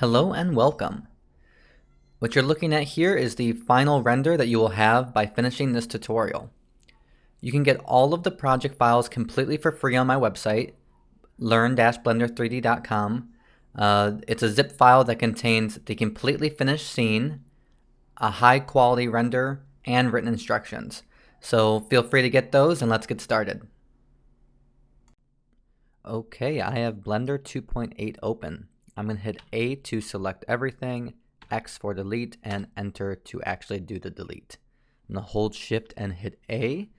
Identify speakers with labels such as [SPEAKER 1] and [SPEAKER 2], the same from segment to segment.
[SPEAKER 1] Hello and welcome. What you're looking at here is the final render that you will have by finishing this tutorial. You can get all of the project files completely for free on my website, learn-blender3d.com. It's a zip file that contains the completely finished scene, a high quality render, and written instructions. So feel free to get those and let's get started. Okay, I have Blender 2.8 open. I'm going to hit A to select everything, X for delete, and Enter to actually do the delete. I'm going to hold Shift and hit A,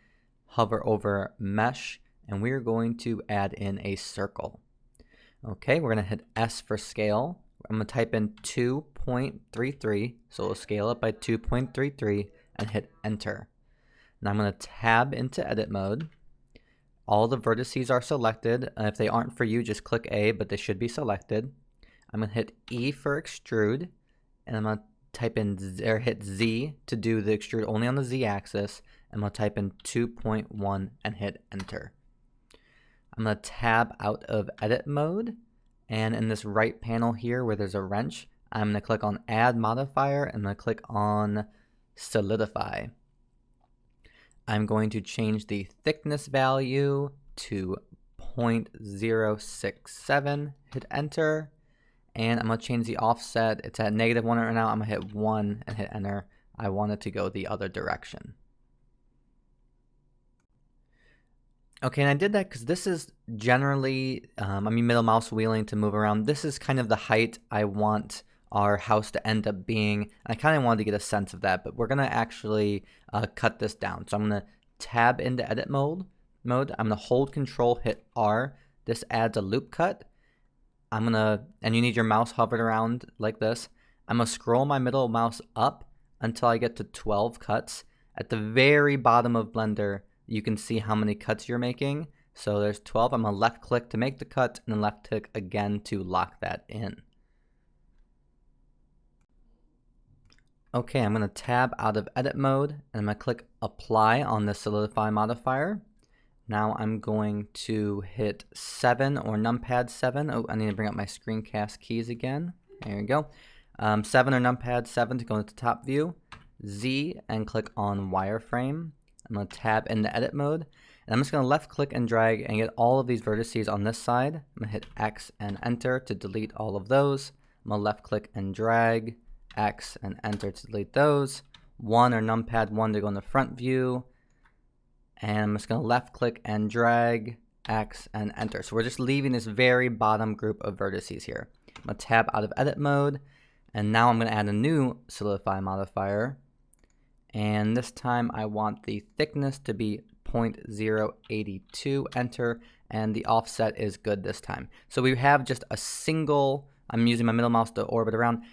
[SPEAKER 1] hover over Mesh, and we're going to add in a circle. Okay, we're going to hit S for scale. I'm going to type in 2.33, so we'll scale it by 2.33 and hit Enter. Now I'm going to tab into edit mode. All the vertices are selected. If they aren't for you, just click A, but they should be selected. I'm going to hit E for extrude, and I'm going to type in or hit Z to do the extrude only on the Z axis. I'm going to type in 2.1 and hit Enter. I'm going to tab out of edit mode, and in this right panel here where there's a wrench, I'm going to click on Add Modifier, and I'm going to click on Solidify. I'm going to change the thickness value to 0.067, hit Enter, and I'm going to change the offset. It's at -1 right now. I'm going to hit 1 and hit Enter. I want it to go the other direction. Okay, and I did that because this is generally, middle mouse wheeling to move around. This is kind of the height I want our house to end up being. I kind of wanted to get a sense of that, but we're going to actually cut this down. So I'm going to tab into edit mode. I'm going to hold Control, hit R. This adds a loop cut. And you need your mouse hovered around like this. I'm going to scroll my middle mouse up until I get to 12 cuts. At the very bottom of Blender, you can see how many cuts you're making. So there's 12. I'm going to left click to make the cut, and then left click again to lock that in. Okay, I'm going to tab out of edit mode, and I'm going to click apply on the solidify modifier. Now I'm going to hit 7 or numpad 7. Oh, I need to bring up my screencast keys again. There you go. 7 or numpad 7 to go into top view. Z and click on wireframe. I'm going to tab into edit mode. And I'm just going to left click and drag and get all of these vertices on this side. I'm going to hit X and enter to delete all of those. I'm going to left click and drag, X and enter to delete those. 1 or numpad 1 to go in the front view. And I'm just going to left click and drag, X and enter. So we're just leaving this very bottom group of vertices here. I'm going to tab out of edit mode. And now I'm going to add a new solidify modifier. And this time I want the thickness to be 0.082, enter, and the offset is good this time. So we have just a single, I'm using my middle mouse to orbit around.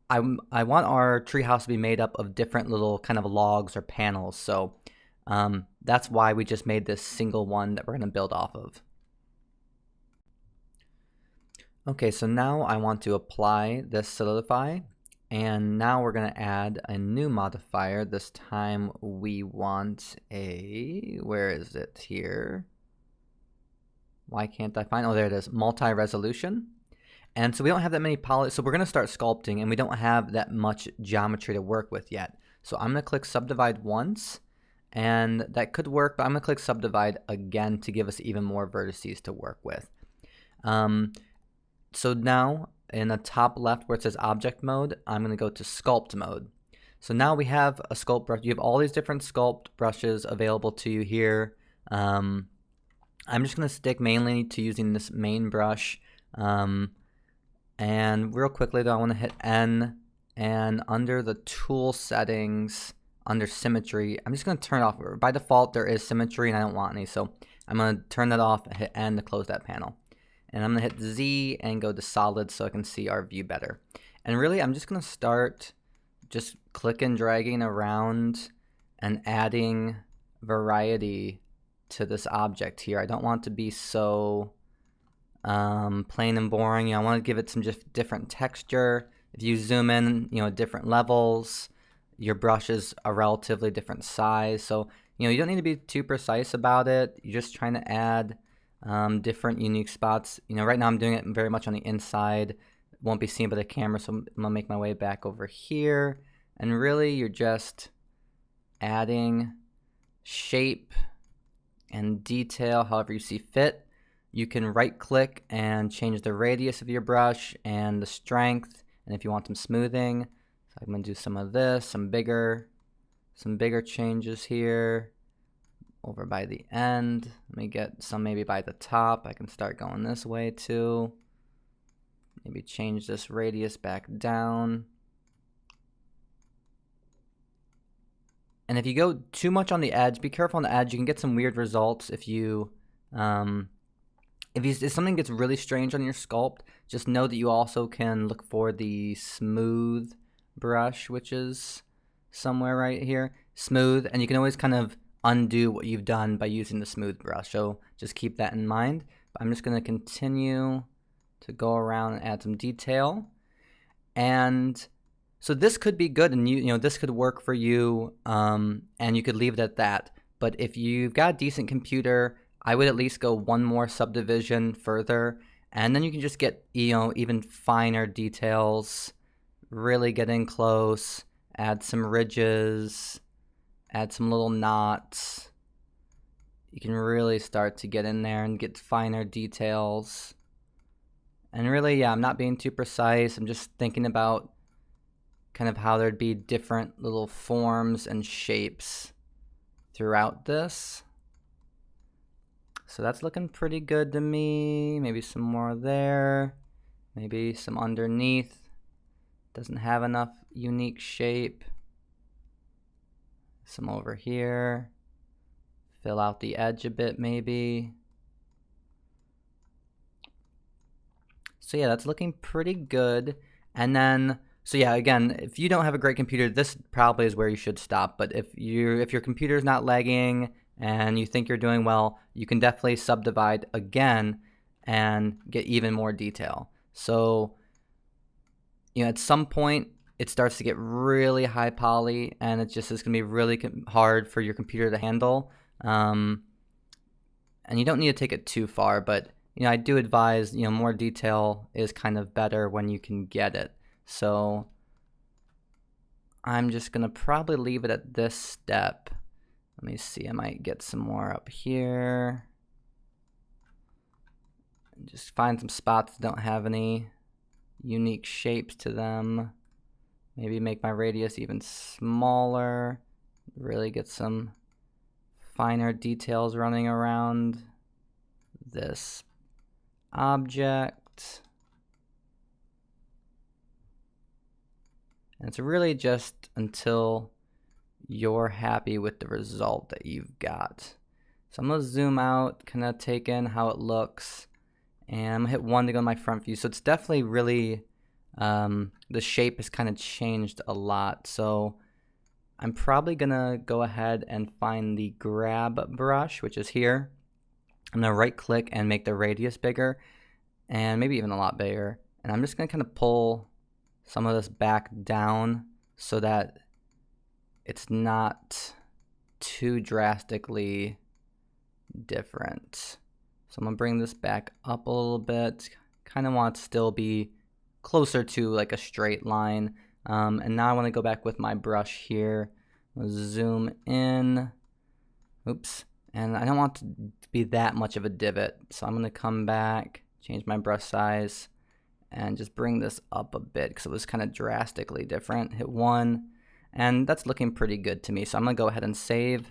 [SPEAKER 1] I want our treehouse to be made up of different little kind of logs or panels. So that's why we just made this single one that we're going to build off of. Okay, so now I want to apply this solidify. And now we're going to add a new modifier. This time we want a, where is it here? Why can't I find, oh there it is, multi-resolution. And so we don't have that many polygons, so we're going to start sculpting and we don't have that much geometry to work with yet. So I'm going to click subdivide once, and that could work, but I'm going to click subdivide again to give us even more vertices to work with. So now in the top left where it says object mode, I'm going to go to sculpt mode. So now we have a sculpt brush. You have all these different sculpt brushes available to you here. I'm just going to stick mainly to using this main brush. And real quickly though, I want to hit N, and under the tool settings, under symmetry, I'm just going to turn it off. By default there is symmetry and I don't want any, so I'm going to turn that off and hit N to close that panel. And I'm going to hit Z and go to solid so I can see our view better. And really I'm just going to start just clicking, dragging around and adding variety to this object here. I don't want it to be so plain and boring. I want to give it some just different texture. If you zoom in, different levels, your brush is a relatively different size. So, you don't need to be too precise about it. You're just trying to add different unique spots. Right now I'm doing it very much on the inside won't be seen by the camera, so I'm gonna make my way back over here. And really, you're just adding shape and detail however you see fit. You can right click and change the radius of your brush and the strength, and if you want some smoothing. So I'm gonna do some of this, some bigger changes here over by the end. Let me get some maybe by the top. I can start going this way too. Maybe change this radius back down. And if you go too much on the edge, be careful on the edge. You can get some weird results if you if something gets really strange on your sculpt. Just know that you also can look for the smooth brush, which is somewhere right here. Smooth, and you can always kind of undo what you've done by using the smooth brush. So just keep that in mind. But I'm just going to continue to go around and add some detail. And so this could be good, and you know this could work for you, and you could leave it at that. But if you've got a decent computer, I would at least go one more subdivision further, and then you can just get even finer details, really get in close, add some ridges, add some little knots. You can really start to get in there and get finer details. And really, yeah, I'm not being too precise. I'm just thinking about kind of how there'd be different little forms and shapes throughout this. So that's looking pretty good to me. Maybe some more there. Maybe some underneath. Doesn't have enough unique shape. Some over here. Fill out the edge a bit maybe. So yeah, that's looking pretty good. And then, so yeah, again, if you don't have a great computer, this probably is where you should stop. But if your computer is not lagging and you think you're doing well, you can definitely subdivide again and get even more detail. So, at some point it starts to get really high poly, and it's going to be really hard for your computer to handle. And you don't need to take it too far, but I do advise more detail is kind of better when you can get it. So I'm just gonna probably leave it at this step. Let me see, I might get some more up here. Just find some spots that don't have any unique shapes to them. Maybe make my radius even smaller. Really get some finer details running around this object. And it's really just until you're happy with the result that you've got. So I'm going to zoom out, kind of take in how it looks, and I'm going to hit 1 to go to my front view. So it's definitely really, the shape has kind of changed a lot. So I'm probably going to go ahead and find the grab brush, which is here. I'm going to right click and make the radius bigger, and maybe even a lot bigger. And I'm just going to kind of pull some of this back down so that it's not too drastically different. So I'm gonna bring this back up a little bit. Kind of want to still be closer to like a straight line. And now I want to go back with my brush here. I'll zoom in. Oops. And I don't want to be that much of a divot. So I'm gonna come back, change my brush size, and just bring this up a bit because it was kind of drastically different. Hit 1. And that's looking pretty good to me. So I'm going to go ahead and save.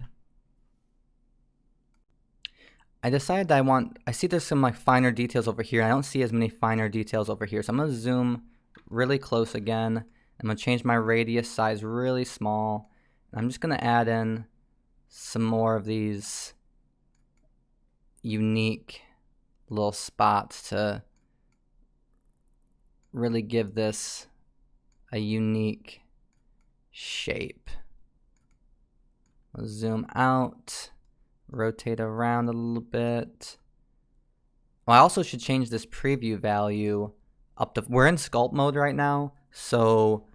[SPEAKER 1] I decided I see there's some like finer details over here. I don't see as many finer details over here. So I'm going to zoom really close again. I'm going to change my radius size really small. I'm just going to add in some more of these unique little spots to really give this a unique shape. I'll zoom out, rotate around a little bit. I also should change this preview value up to, we're in sculpt mode right now, so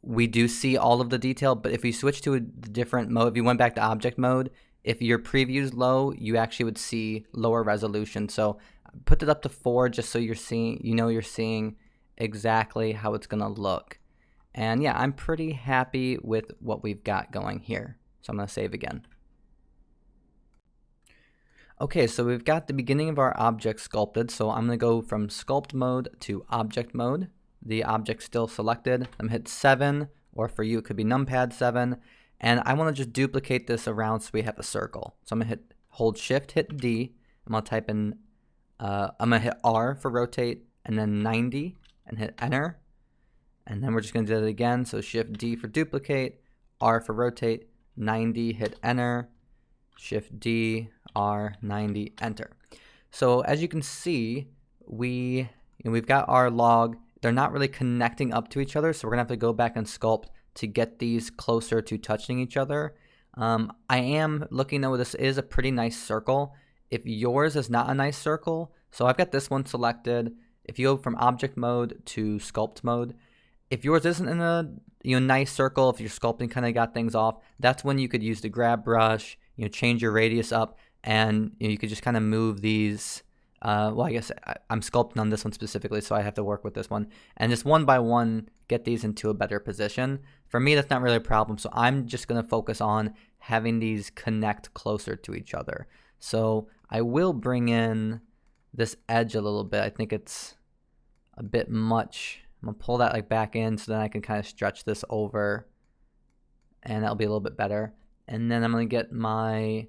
[SPEAKER 1] we do see all of the detail, but if we switch to a different mode, if you went back to object mode, if your preview is low, you actually would see lower resolution. So Put it up to 4 just so you're seeing exactly how it's gonna look. And yeah, I'm pretty happy with what we've got going here. So I'm gonna save again. Okay, so we've got the beginning of our object sculpted. So I'm gonna go from sculpt mode to object mode. The object's still selected. I'm gonna hit 7, or for you it could be numpad 7. And I wanna just duplicate this around so we have a circle. So I'm gonna hold shift, hit D. I'm gonna type in, I'm gonna hit R for rotate, and then 90, and hit enter. And then we're just gonna do it again. So shift D for duplicate, R for rotate, 90, hit enter, shift D, R, 90, enter. So as you can see, we've got our log. They're not really connecting up to each other, so we're gonna have to go back and sculpt to get these closer to touching each other. I am looking though, this is a pretty nice circle. If yours is not a nice circle, so I've got this one selected. If you go from object mode to sculpt mode, if yours isn't in a nice circle, if your sculpting kind of got things off, that's when you could use the grab brush, change your radius up, and you could just kind of move these. Well, I guess I'm sculpting on this one specifically, so I have to work with this one. And just one by one, get these into a better position. For me, that's not really a problem, so I'm just going to focus on having these connect closer to each other. So I will bring in this edge a little bit. I think it's a bit much. I'm going to pull that like back in so then I can kind of stretch this over, and that'll be a little bit better. And then I'm going to get my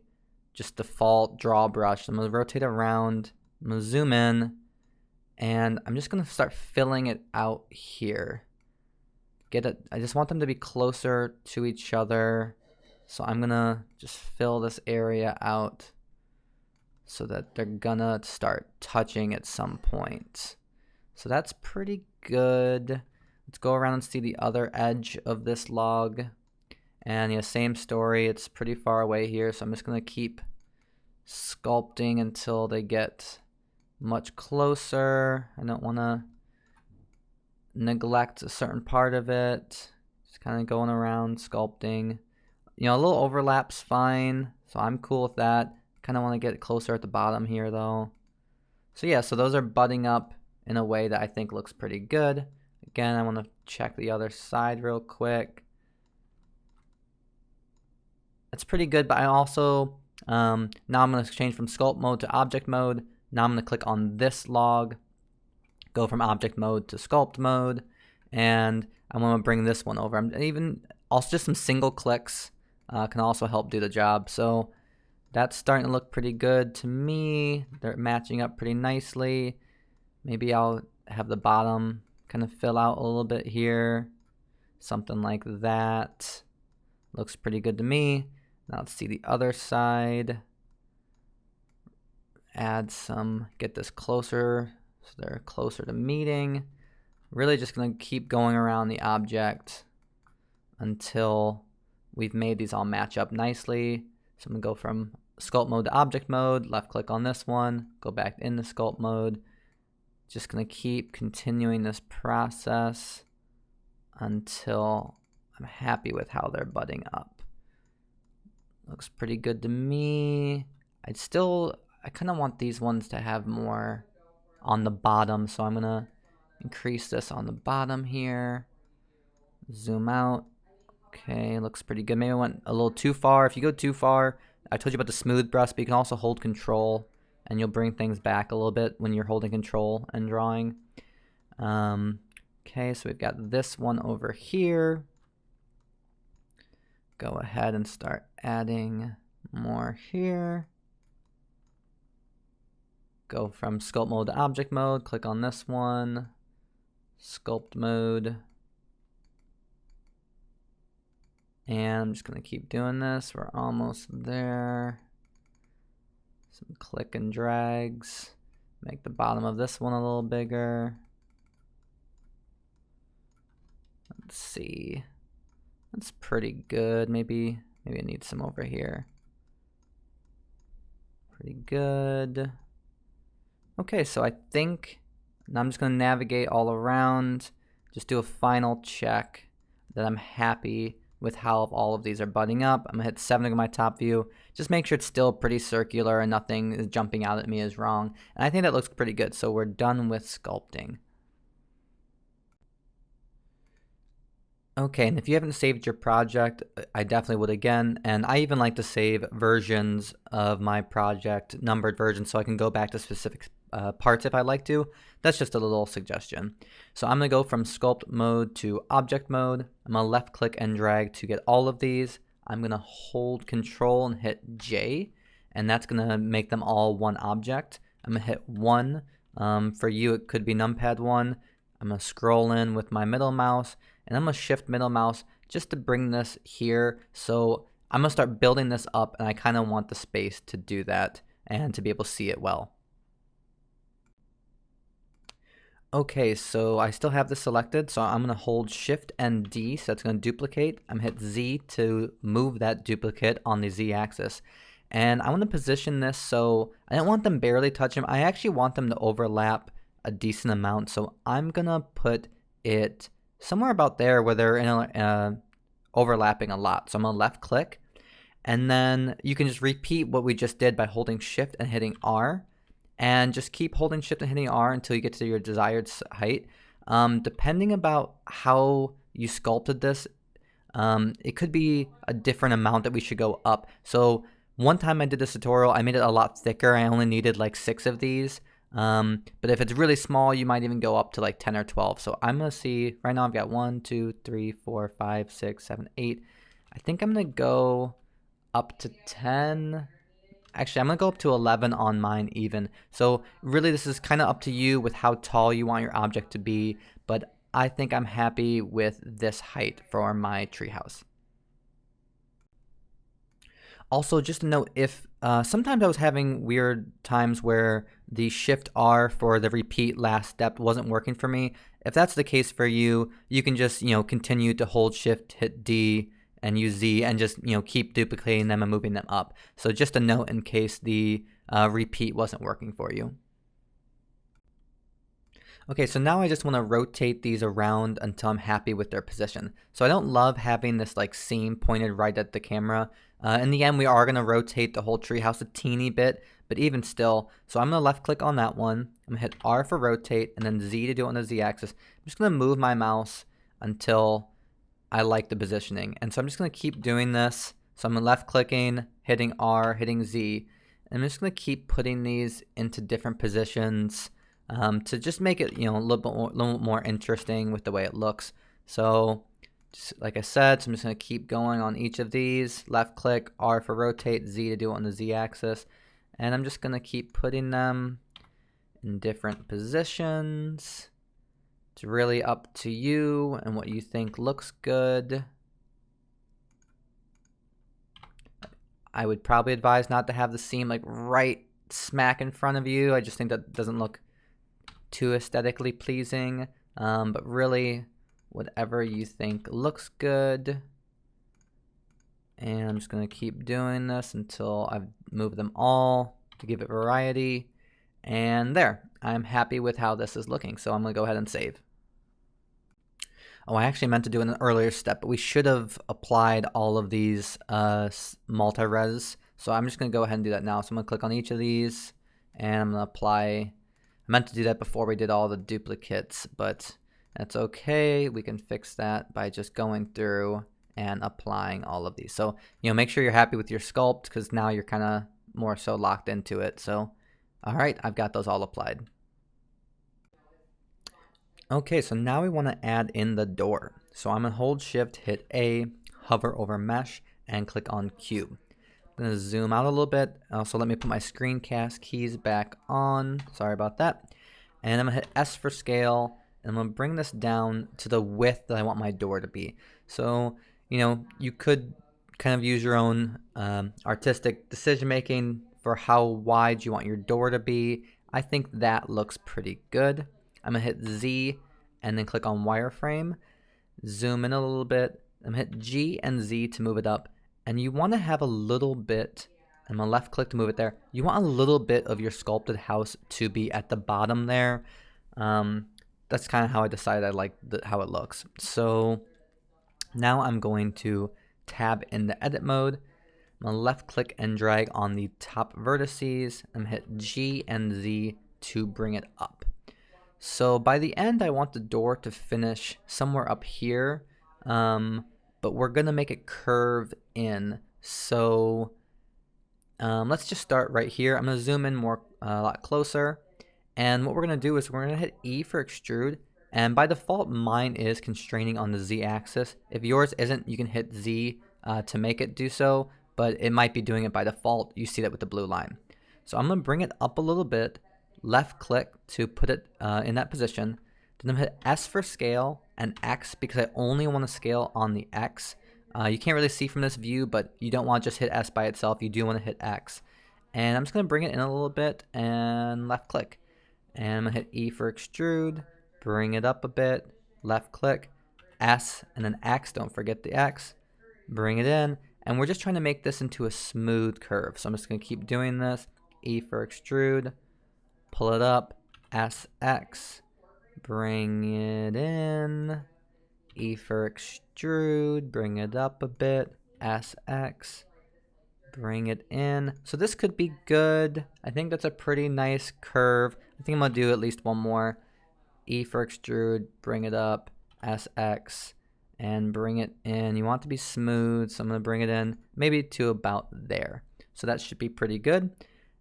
[SPEAKER 1] just default draw brush. I'm going to rotate around. I'm going to zoom in, and I'm just going to start filling it out here. I just want them to be closer to each other. So I'm going to just fill this area out so that they're going to start touching at some point. So that's pretty good. Let's go around and see the other edge of this log. And yeah, same story. It's pretty far away here, so I'm just going to keep sculpting until they get much closer. I don't want to neglect a certain part of it. Just kind of going around sculpting. A little overlap's fine, so I'm cool with that. Kind of want to get closer at the bottom here though. So yeah, so those are butting up in a way that I think looks pretty good. Again, I want to check the other side real quick. That's pretty good, but I also, now I'm going to change from sculpt mode to object mode. Now I'm going to click on this log, go from object mode to sculpt mode, and I'm going to bring this one over. Also just some single clicks can also help do the job. So that's starting to look pretty good to me. They're matching up pretty nicely. Maybe I'll have the bottom kind of fill out a little bit here. Something like that. Looks pretty good to me. Now let's see the other side. Add some, get this closer so they're closer to meeting. Really just going to keep going around the object until we've made these all match up nicely. So I'm going to go from sculpt mode to object mode, left click on this one, go back into sculpt mode. Just going to keep continuing this process until I'm happy with how they're butting up. Looks pretty good to me. I kind of want these ones to have more on the bottom, so I'm going to increase this on the bottom here. Zoom out. Okay, looks pretty good. Maybe I went a little too far. If you go too far, I told you about the smooth brush, but you can also hold control and you'll bring things back a little bit when you're holding control and drawing. Okay, so we've got this one over here. Go ahead and start adding more here. Go from sculpt mode to object mode, click on this one, sculpt mode. And I'm just gonna keep doing this. We're almost there. Some click and drags. Make the bottom of this one a little bigger. Let's see. That's pretty good. Maybe I need some over here. Pretty good. Okay, so I think now I'm just gonna navigate all around, just do a final check that I'm happy with how all of these are butting up. I'm gonna hit 7 to go my top view. Just make sure it's still pretty circular and nothing is jumping out at me as wrong. And I think that looks pretty good. So we're done with sculpting. Okay, and if you haven't saved your project, I definitely would again. And I even like to save versions of my project, numbered versions, so I can go back to specific parts if I like to. That's just a little suggestion. So I'm gonna go from sculpt mode to object mode. I'm gonna left click and drag to get all of these. I'm gonna hold control and hit J, and that's gonna make them all one object. I'm gonna hit 1. For you, it could be numpad 1. I'm gonna scroll in with my middle mouse, and I'm gonna shift middle mouse just to bring this here. So I'm gonna start building this up, and I kind of want the space to do that and to be able to see it well. Okay, so I still have this selected, so I'm gonna hold Shift and D, so it's gonna duplicate. I'm gonna hit Z to move that duplicate on the Z axis. And I want to position this so I don't want them barely touching. I actually want them to overlap a decent amount. So I'm gonna put it somewhere about there where they're overlapping a lot. So I'm gonna left click, and then you can just repeat what we just did by holding Shift and hitting R, and just keep holding Shift and hitting R until you get to your desired height. Depending about how you sculpted this, it could be a different amount that we should go up. So one time I did this tutorial, I made it a lot thicker. I only needed like 6 of these. But if it's really small, you might even go up to like 10 or 12. So I'm going to see, right now I've got 1, 2, 3, 4, 5, 6, 7, 8. I think I'm going to go up to 10. Actually, I'm going to go up to 11 on mine even. So really this is kind of up to you with how tall you want your object to be. But I think I'm happy with this height for my treehouse. Also, just a note, if sometimes I was having weird times where the Shift R for the repeat last step wasn't working for me. If that's the case for you, you can just continue to hold Shift, hit D, and use Z, and just keep duplicating them and moving them up. So just a note in case the repeat wasn't working for you. Okay, so now I just want to rotate these around until I'm happy with their position. So I don't love having this like seam pointed right at the camera. In the end, we are going to rotate the whole treehouse a teeny bit, but even still. So I'm going to left click on that one. I'm going to hit R for rotate and then Z to do it on the Z axis. I'm just going to move my mouse until I like the positioning. And so I'm just going to keep doing this. So I'm left clicking, hitting R, hitting Z. And I'm just going to keep putting these into different positions. To just make it, a little bit more interesting with the way it looks. So, just like I said, so I'm just going to keep going on each of these. Left click, R for rotate, Z to do it on the Z axis. And I'm just going to keep putting them in different positions. It's really up to you and what you think looks good. I would probably advise not to have the seam like right smack in front of you. I just think that doesn't look too aesthetically pleasing, but really whatever you think looks good. And I'm just going to keep doing this until I've moved them all to give it variety. And there, I'm happy with how this is looking, so I'm going to go ahead and save. Oh, I actually meant to do an earlier step, but we should have applied all of these multi-res, so I'm just going to go ahead and do that now. So I'm going to click on each of these, and I'm going to apply. I meant to do that before we did all the duplicates, but that's okay. We can fix that by just going through and applying all of these. So, make sure you're happy with your sculpt because now you're kind of more so locked into it. So, all right, I've got those all applied. Okay, so now we want to add in the door. So I'm going to hold Shift, hit A, hover over Mesh, and click on Cube. I'm going to zoom out a little bit. Also, let me put my screencast keys back on. Sorry about that. And I'm going to hit S for scale. And I'm going to bring this down to the width that I want my door to be. So, you could kind of use your own artistic decision making for how wide you want your door to be. I think that looks pretty good. I'm going to hit Z and then click on wireframe. Zoom in a little bit. I'm going to hit G and Z to move it up. And you want to have a little bit, I'm going to left click to move it there. You want a little bit of your sculpted house to be at the bottom there. That's kind of how I decided I like how it looks. So Now I'm going to tab in the edit mode. I'm going to left click and drag on the top vertices. I'm going to hit G and Z to bring it up. So by the end, I want the door to finish somewhere up here, but we're going to make it curve in. So let's just start right here. I'm going to zoom in a lot closer. And what we're going to do is we're going to hit E for extrude. And by default, mine is constraining on the Z axis. If yours isn't, you can hit Z to make it do so, but it might be doing it by default. You see that with the blue line. So I'm going to bring it up a little bit, left click to put it in that position. Then I'm going to hit S for scale and X because I only want to scale on the X. You can't really see from this view, but you don't want to just hit S by itself. You do want to hit X. And I'm just going to bring it in a little bit and left click. And I'm going to hit E for extrude, bring it up a bit, left click, S, and then X, don't forget the X, bring it in, and we're just trying to make this into a smooth curve. So I'm just going to keep doing this, E for extrude, pull it up, SX, bring it in, E for extrude, bring it up a bit, SX, bring it in. So this could be good. I think that's a pretty nice curve. I think I'm going to do at least one more. E for extrude, bring it up, SX, and bring it in. You want it to be smooth, so I'm going to bring it in maybe to about there. So that should be pretty good.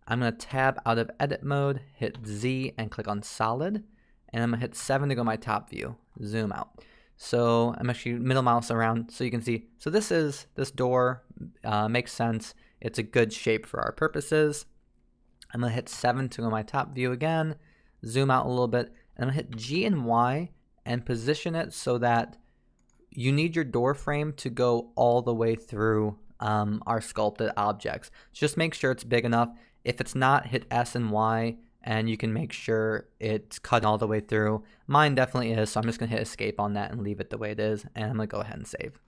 [SPEAKER 1] I'm going to tab out of edit mode, hit Z, and click on solid. And I'm going to hit 7 to go my top view, zoom out. So I'm actually middle mouse around so you can see. So this door makes sense. It's a good shape for our purposes. I'm going to hit 7 to go my top view again, zoom out a little bit, and I'm going to hit G and Y and position it so that you need your door frame to go all the way through our sculpted objects. Just make sure it's big enough. If it's not, hit S and Y and you can make sure it's cut all the way through. Mine definitely is, so I'm just going to hit escape on that and leave it the way it is, and I'm going to go ahead and save.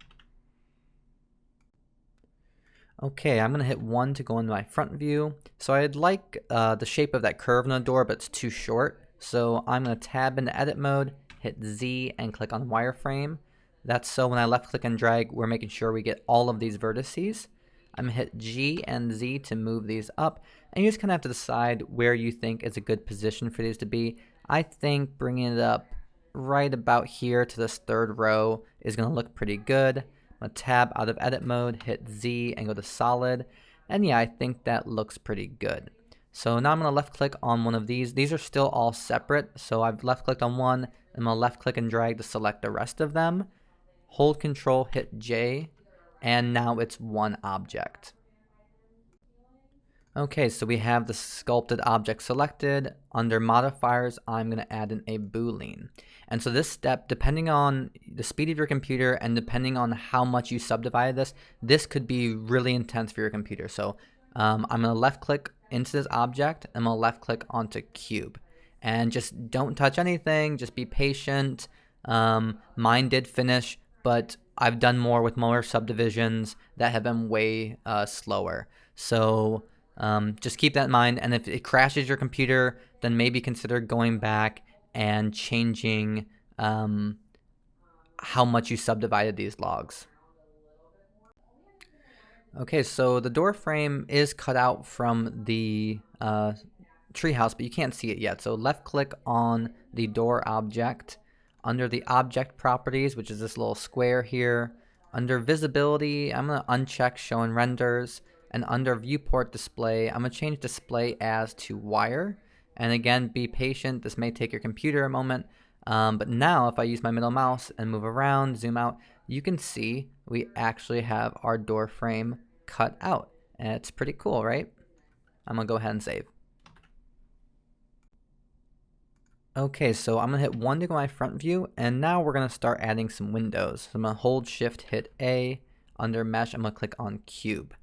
[SPEAKER 1] Okay, I'm going to hit 1 to go into my front view. So I'd like the shape of that curve on the door, but it's too short. So I'm going to tab into edit mode, hit Z, and click on wireframe. That's so when I left click and drag, we're making sure we get all of these vertices. I'm going to hit G and Z to move these up. And you just kind of have to decide where you think is a good position for these to be. I think bringing it up right about here to this third row is going to look pretty good. I'm going to tab out of edit mode, hit Z, and go to solid. And yeah, I think that looks pretty good. So now I'm going to left click on one of these. These are still all separate. So I've left clicked on one. I'm going to left click and drag to select the rest of them. Hold Control, hit J, and now it's one object. Okay, so we have the sculpted object selected. Under modifiers, I'm going to add in a boolean. And so this step, depending on the speed of your computer and depending on how much you subdivide this could be really intense for your computer. So I'm going to left click into this object, and I'm going to left click onto cube. And just don't touch anything, just be patient. Mine did finish, but I've done more with more subdivisions that have been way slower. So just keep that in mind, and if it crashes your computer, then maybe consider going back and changing how much you subdivided these logs. Okay, so the door frame is cut out from the treehouse, but you can't see it yet. So left click on the door object. Under the object properties, which is this little square here, under visibility, I'm going to uncheck show and renders. And under viewport display, I'm going to change display as to wire. And again, be patient. This may take your computer a moment. But now if I use my middle mouse and move around, zoom out, you can see we actually have our door frame cut out. And it's pretty cool, right? I'm going to go ahead and save. Okay, so I'm going to hit 1 to go my front view, and now we're going to start adding some windows. So I'm going to hold shift, hit A. Under mesh, I'm going to click on cube.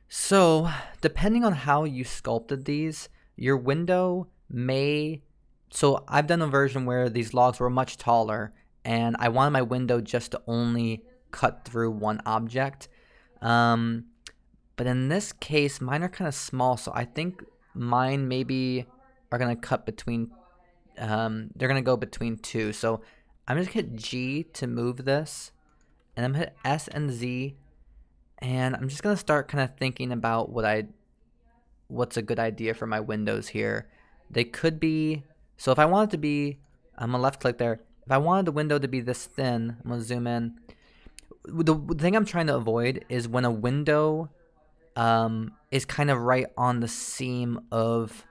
[SPEAKER 1] So depending on how you sculpted these, your window may, so I've done a version where these logs were much taller, and I wanted my window just to only cut through one object. But in this case, mine are kind of small, so I think mine maybe are going to cut between they're going to go between two. So I'm just going to hit G to move this. and I'm gonna hit S and Z, and I'm just gonna start kind of thinking about what's a good idea for my windows here. They could be, so if I want it to be, I'm gonna left click there. If I wanted the window to be this thin, I'm gonna zoom in. The thing I'm trying to avoid is when a window is kind of right on the seam of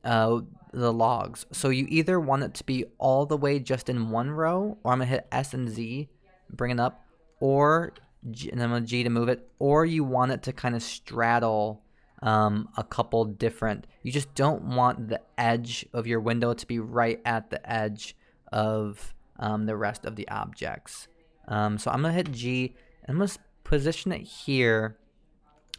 [SPEAKER 1] the logs. So you either want it to be all the way just in one row, or I'm gonna hit S and Z, bring it up, or G, and then I'm gonna G to move it, or you want it to kind of straddle a couple different. You just don't want the edge of your window to be right at the edge of the rest of the objects. So I'm gonna hit G, and I'm gonna position it here,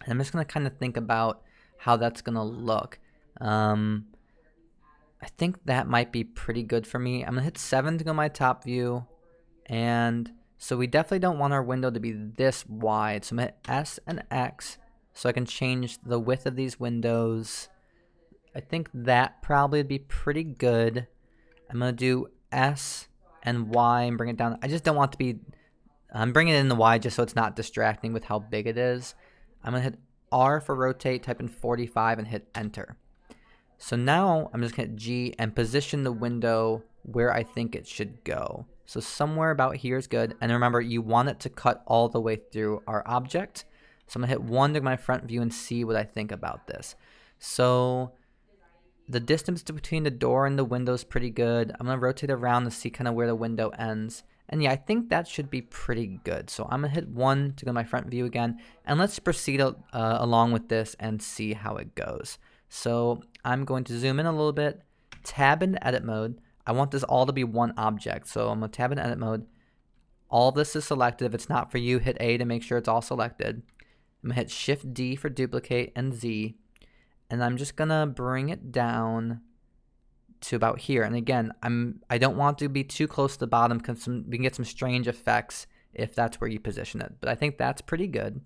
[SPEAKER 1] and I'm just gonna kind of think about how that's gonna look. I think that might be pretty good for me. I'm gonna hit 7 to go my top view, and so we definitely don't want our window to be this wide. So I'm gonna hit S and X so I can change the width of these windows. I think that probably would be pretty good. I'm gonna do S and Y and bring it down. I just don't want it to be, I'm bringing it in the Y just so it's not distracting with how big it is. I'm gonna hit R for rotate, type in 45 and hit enter. So now I'm just gonna hit G and position the window where I think it should go. So somewhere about here is good. And remember, you want it to cut all the way through our object. So I'm gonna hit 1 to my front view and see what I think about this. So the distance between the door and the window is pretty good. I'm gonna rotate around to see kind of where the window ends. And yeah, I think that should be pretty good. So I'm gonna hit 1 to go to my front view again. And let's proceed along with this and see how it goes. So I'm going to zoom in a little bit, tab into edit mode. I want this all to be one object. So I'm gonna tab into edit mode. All this is selected. If it's not for you, hit A to make sure it's all selected. I'm gonna hit Shift D for duplicate and Z. And I'm just gonna bring it down to about here. And again, I don't want to be too close to the bottom because we can get some strange effects if that's where you position it. But I think that's pretty good.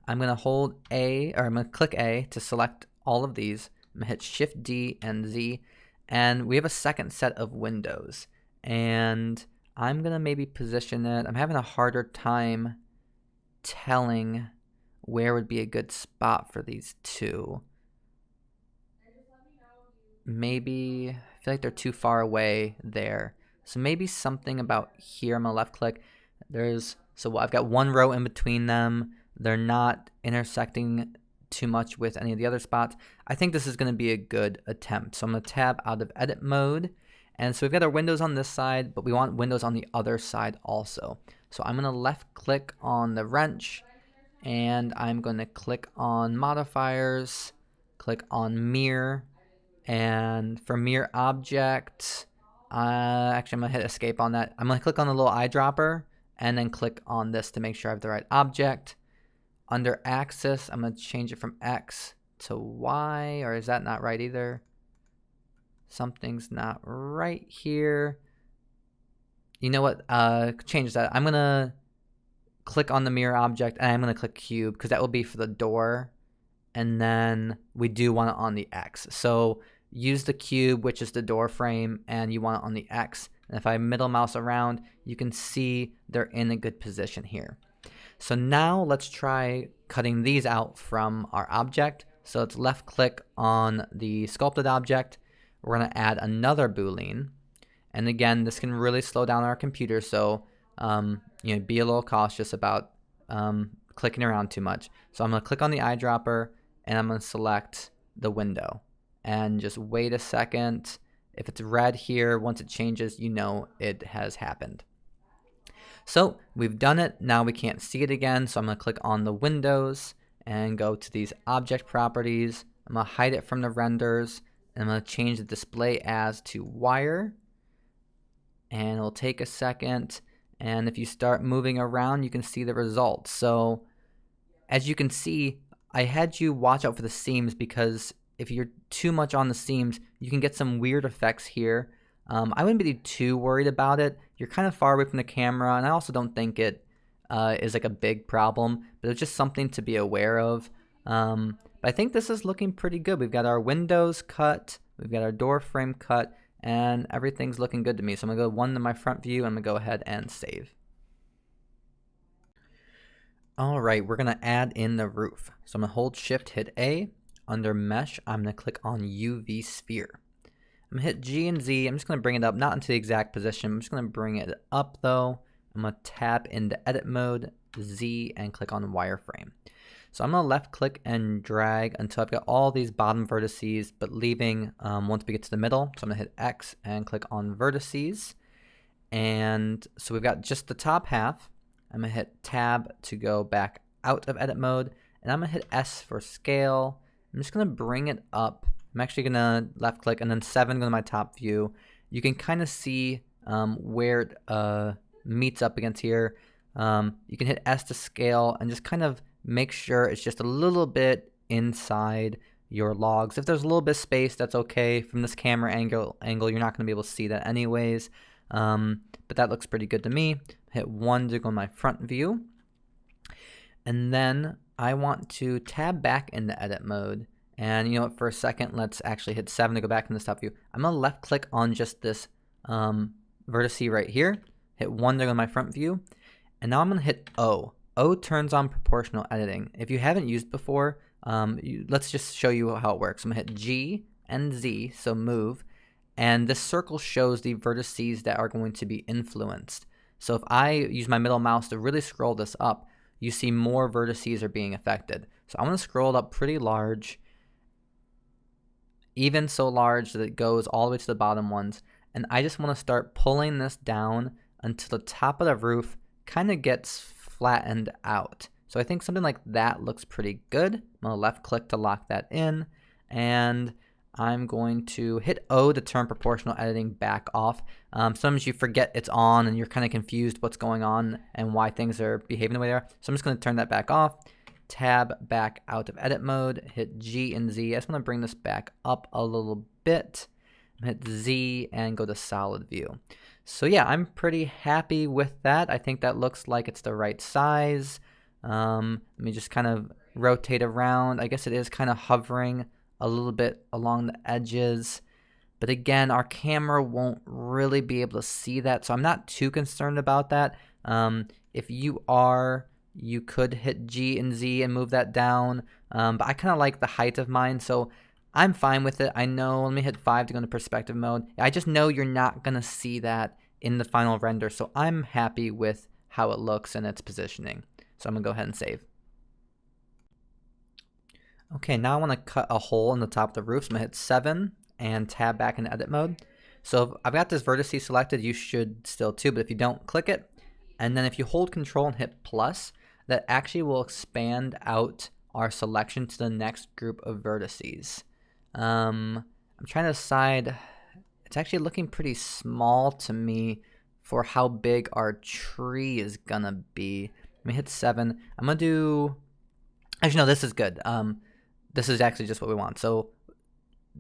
[SPEAKER 1] I'm gonna hold A, or I'm gonna click A to select all of these. I'm gonna hit Shift D and Z, and we have a second set of windows. And I'm gonna maybe position it. I'm having a harder time telling where would be a good spot for these two. Maybe, I feel like they're too far away there. So maybe something about here. I'm gonna left click. So I've got one row in between them. They're not intersecting too much with any of the other spots. I think this is gonna be a good attempt. So I'm gonna tab out of edit mode. And so we've got our windows on this side, but we want windows on the other side also. So I'm gonna left click on the wrench, and I'm gonna click on modifiers, click on mirror, and for mirror object, actually I'm gonna hit escape on that. I'm gonna click on the little eyedropper and then click on this to make sure I have the right object. Under axis, I'm gonna change it from X to Y, or is that not right either? Something's not right here. You know what, change that. I'm gonna click on the mirror object and I'm gonna click cube because that will be for the door. And then we do want it on the X. So use the cube, which is the door frame, and you want it on the X. And if I middle mouse around, you can see they're in a good position here. So now let's try cutting these out from our object. So let's left click on the sculpted object. We're gonna add another Boolean. And again, this can really slow down our computer. So be a little cautious about clicking around too much. So I'm gonna click on the eyedropper and I'm gonna select the window and just wait a second. If it's red here, once it changes, you know it has happened. So we've done it. Now we can't see it again. So I'm gonna click on the windows and go to these object properties. I'm gonna hide it from the renders and I'm gonna change the display as to wire. And it'll take a second. And if you start moving around, you can see the results. So as you can see, I had you watch out for the seams because if you're too much on the seams, you can get some weird effects here. I wouldn't be too worried about it. You're kind of far away from the camera, and I also don't think it is like a big problem, but it's just something to be aware of. But I think this is looking pretty good. We've got our windows cut, we've got our door frame cut, and everything's looking good to me. So I'm gonna go 1 to my front view, and I'm gonna go ahead and save. All right, we're gonna add in the roof. So I'm gonna hold Shift, hit A. Under Mesh, I'm gonna click on UV Sphere. I'm gonna hit G and Z. I'm just gonna bring it up, not into the exact position. I'm just gonna bring it up though. I'm gonna tap into Edit Mode, Z, and click on Wireframe. So I'm gonna left click and drag until I've got all these bottom vertices, but leaving once we get to the middle. So I'm gonna hit X and click on Vertices. And so we've got just the top half. I'm gonna hit Tab to go back out of Edit Mode, and I'm gonna hit S for Scale. I'm just gonna bring it up. I'm actually gonna left click and then 7 go to my top view. You can kind of see where it meets up against here. You can hit S to scale and just kind of make sure it's just a little bit inside your logs. If there's a little bit of space, that's okay. From this camera angle, you're not gonna be able to see that anyways. But that looks pretty good to me. Hit 1 to go in my front view. And then I want to tab back into Edit Mode. And you know what, for a second, let's actually hit 7 to go back in the top view. I'm gonna left click on just this vertice right here. Hit 1 to go in my front view. And now I'm gonna hit O. O turns on proportional editing. If you haven't used before, let's just show you how it works. I'm gonna hit G and Z, so move. And this circle shows the vertices that are going to be influenced. So if I use my middle mouse to really scroll this up, you see more vertices are being affected. So I'm going to scroll it up pretty large, even so large that it goes all the way to the bottom ones. And I just want to start pulling this down until the top of the roof kind of gets flattened out. So I think something like that looks pretty good. I'm going to left click to lock that in. And I'm going to hit O to turn proportional editing back off. Sometimes you forget it's on and you're kind of confused what's going on and why things are behaving the way they are. So I'm just going to turn that back off. Tab back out of Edit Mode. Hit G and Z. I just want to bring this back up a little bit. Hit Z and go to Solid View. So yeah, I'm pretty happy with that. I think that looks like it's the right size. Let me just kind of rotate around. I guess it is kind of hovering a little bit along the edges, but again, our camera won't really be able to see that, so I'm not too concerned about that. If you are, you could hit G and Z and move that down, but I kind of like the height of mine, so I'm fine with it. I know, let me hit 5 to go into perspective mode. I just know you're not gonna see that in the final render, so I'm happy with how it looks and its positioning. So I'm gonna go ahead and save. Okay, now I want to cut a hole in the top of the roof, so I'm going to hit 7 and tab back in Edit Mode. So if I've got this vertice selected, you should still too, but if you don't, click it. And then if you hold Control and hit plus, that actually will expand out our selection to the next group of vertices. I'm trying to decide, it's actually looking pretty small to me for how big our tree is going to be. Let me hit 7. I'm going to do, actually no, this is good. This is actually just what we want. So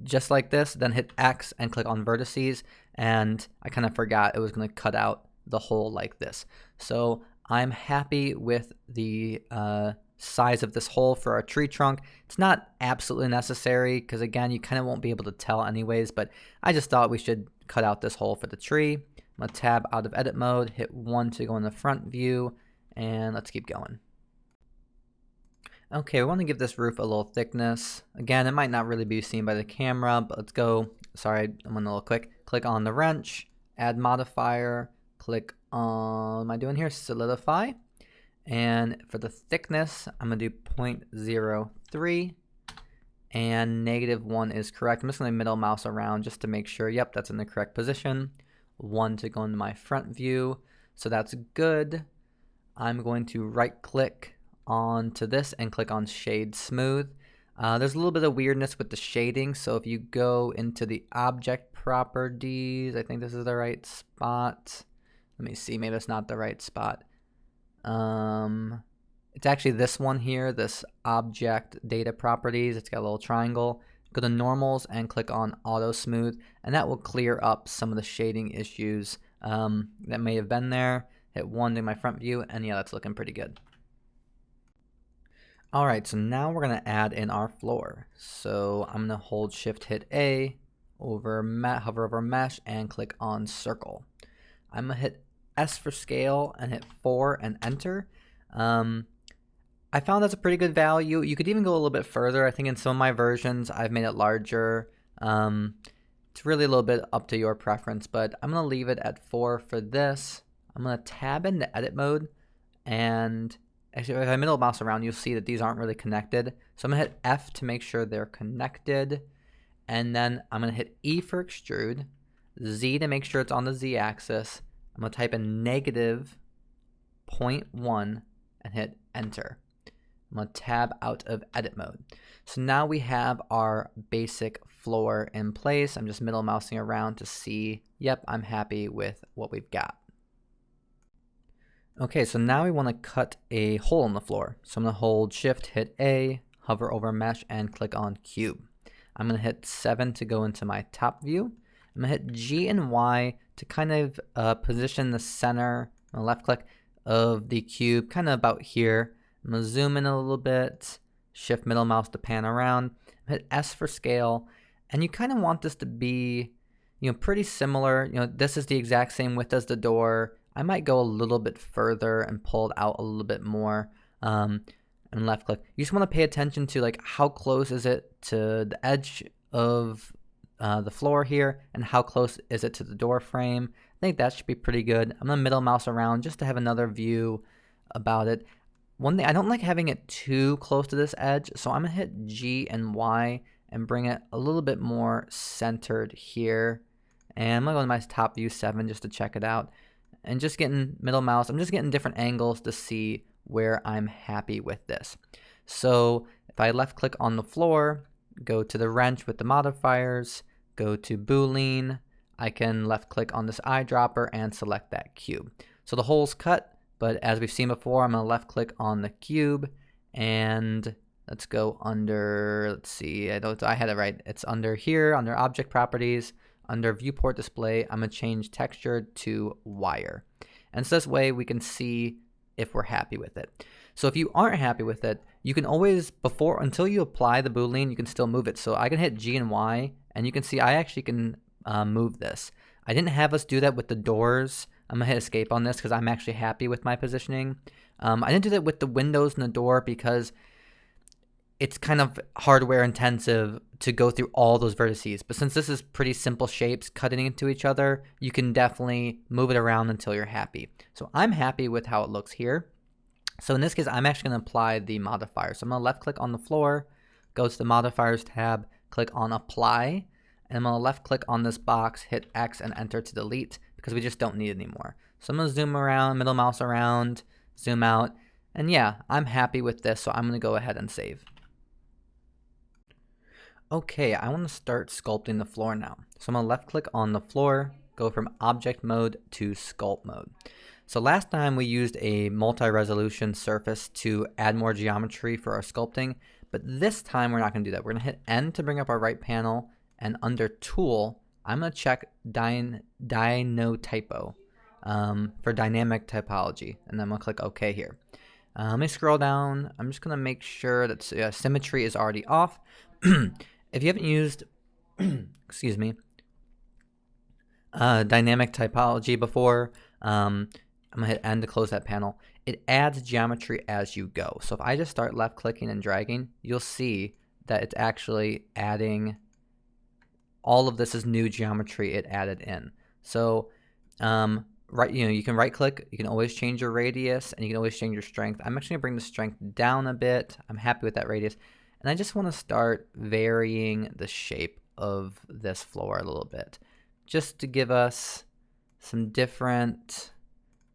[SPEAKER 1] just like this, then hit X and click on vertices. And I kind of forgot it was going to cut out the hole like this. So I'm happy with the size of this hole for our tree trunk. It's not absolutely necessary because again, you kind of won't be able to tell anyways, but I just thought we should cut out this hole for the tree. I'm going to tab out of Edit Mode, hit 1 to go in the front view, and let's keep going. Okay, we want to give this roof a little thickness. Again, it might not really be seen by the camera, but let's go. Sorry, I went a little quick. Click on the wrench, add modifier, click on, what am I doing here? Solidify. And for the thickness, I'm going to do 0.03. And -1 is correct. I'm just going to middle mouse around just to make sure, yep, that's in the correct position. 1 to go into my front view. So that's good. I'm going to right click onto this and click on Shade Smooth. There's a little bit of weirdness with the shading, so if you go into the object properties, I think this is the right spot. Let me see, maybe it's not the right spot. It's actually this one here, this object data properties. It's got a little triangle. Go to normals and click on auto smooth, and that will clear up some of the shading issues that may have been there. Hit 1 to my front view, and yeah, that's looking pretty good. Alright, so now we're going to add in our floor. So I'm going to hold Shift hit A, hover over Mesh, and click on Circle. I'm going to hit S for Scale and hit 4 and Enter. I found that's a pretty good value. You could even go a little bit further. I think in some of my versions, I've made it larger. It's really a little bit up to your preference, but I'm going to leave it at 4 for this. I'm going to tab into edit mode, and actually if I middle mouse around, you'll see that these aren't really connected. So I'm going to hit F to make sure they're connected, and then I'm going to hit E for extrude, Z to make sure it's on the Z axis. I'm going to type in -0.1 and hit enter. I'm going to tab out of edit mode. So now we have our basic floor in place. I'm just middle mousing around to see, yep, I'm happy with what we've got. Okay, so now we want to cut a hole in the floor. So I'm going to hold shift, hit A, hover over mesh, and click on cube. I'm going to hit 7 to go into my top view. I'm going to hit G and Y to kind of position the center, left click of the cube, kind of about here. I'm going to zoom in a little bit, shift middle mouse to pan around, hit S for scale, and you kind of want this to be, pretty similar. This is the exact same width as the door. I might go a little bit further and pull it out a little bit more, and left click. You just want to pay attention to like how close is it to the edge of the floor here, and how close is it to the door frame. I think that should be pretty good. I'm going to middle mouse around just to have another view about it. One thing, I don't like having it too close to this edge, so I'm going to hit G and Y and bring it a little bit more centered here. And I'm going to go to my top view 7 just to check it out. And just getting middle mouse, I'm just getting different angles to see where I'm happy with this. So if I left click on the floor, go to the wrench with the modifiers, go to boolean, I can left click on this eyedropper and select that cube. So the hole's cut. But as we've seen before, I'm going to left click on the cube, and let's go under, let's see, I had it right. It's under here, under object properties, under viewport display. I'm going to change texture to wire. And so this way we can see if we're happy with it. So if you aren't happy with it, you can always, until you apply the boolean, you can still move it. So I can hit G and Y, and you can see I actually can move this. I didn't have us do that with the doors. I'm going to hit escape on this because I'm actually happy with my positioning. I didn't do that with the windows and the door because it's kind of hardware intensive to go through all those vertices. But since this is pretty simple shapes cutting into each other, you can definitely move it around until you're happy. So I'm happy with how it looks here. So in this case, I'm actually going to apply the modifier. So I'm going to left click on the floor, go to the modifiers tab, click on apply, and I'm going to left click on this box, hit X and enter to delete, because we just don't need it anymore. So I'm going to zoom around, middle mouse around, zoom out, and yeah, I'm happy with this, so I'm going to go ahead and save. Okay, I want to start sculpting the floor now. So I'm going to left click on the floor, go from object mode to sculpt mode. So last time we used a multi-resolution surface to add more geometry for our sculpting, but this time we're not going to do that. We're going to hit N to bring up our right panel, and under tool, I'm going to check Dynotypo for dynamic typology, and then I'm going to click OK here. Let me scroll down. I'm just going to make sure that symmetry is already off. If you haven't used, excuse me, dynamic typology before, I'm going to hit N to close that panel. It adds geometry as you go. So if I just start left clicking and dragging, you'll see that it's actually adding all of this is new geometry it added in. So you can right click, you can always change your radius, and you can always change your strength. I'm actually going to bring the strength down a bit. I'm happy with that radius. And I just want to start varying the shape of this floor a little bit, just to give us some different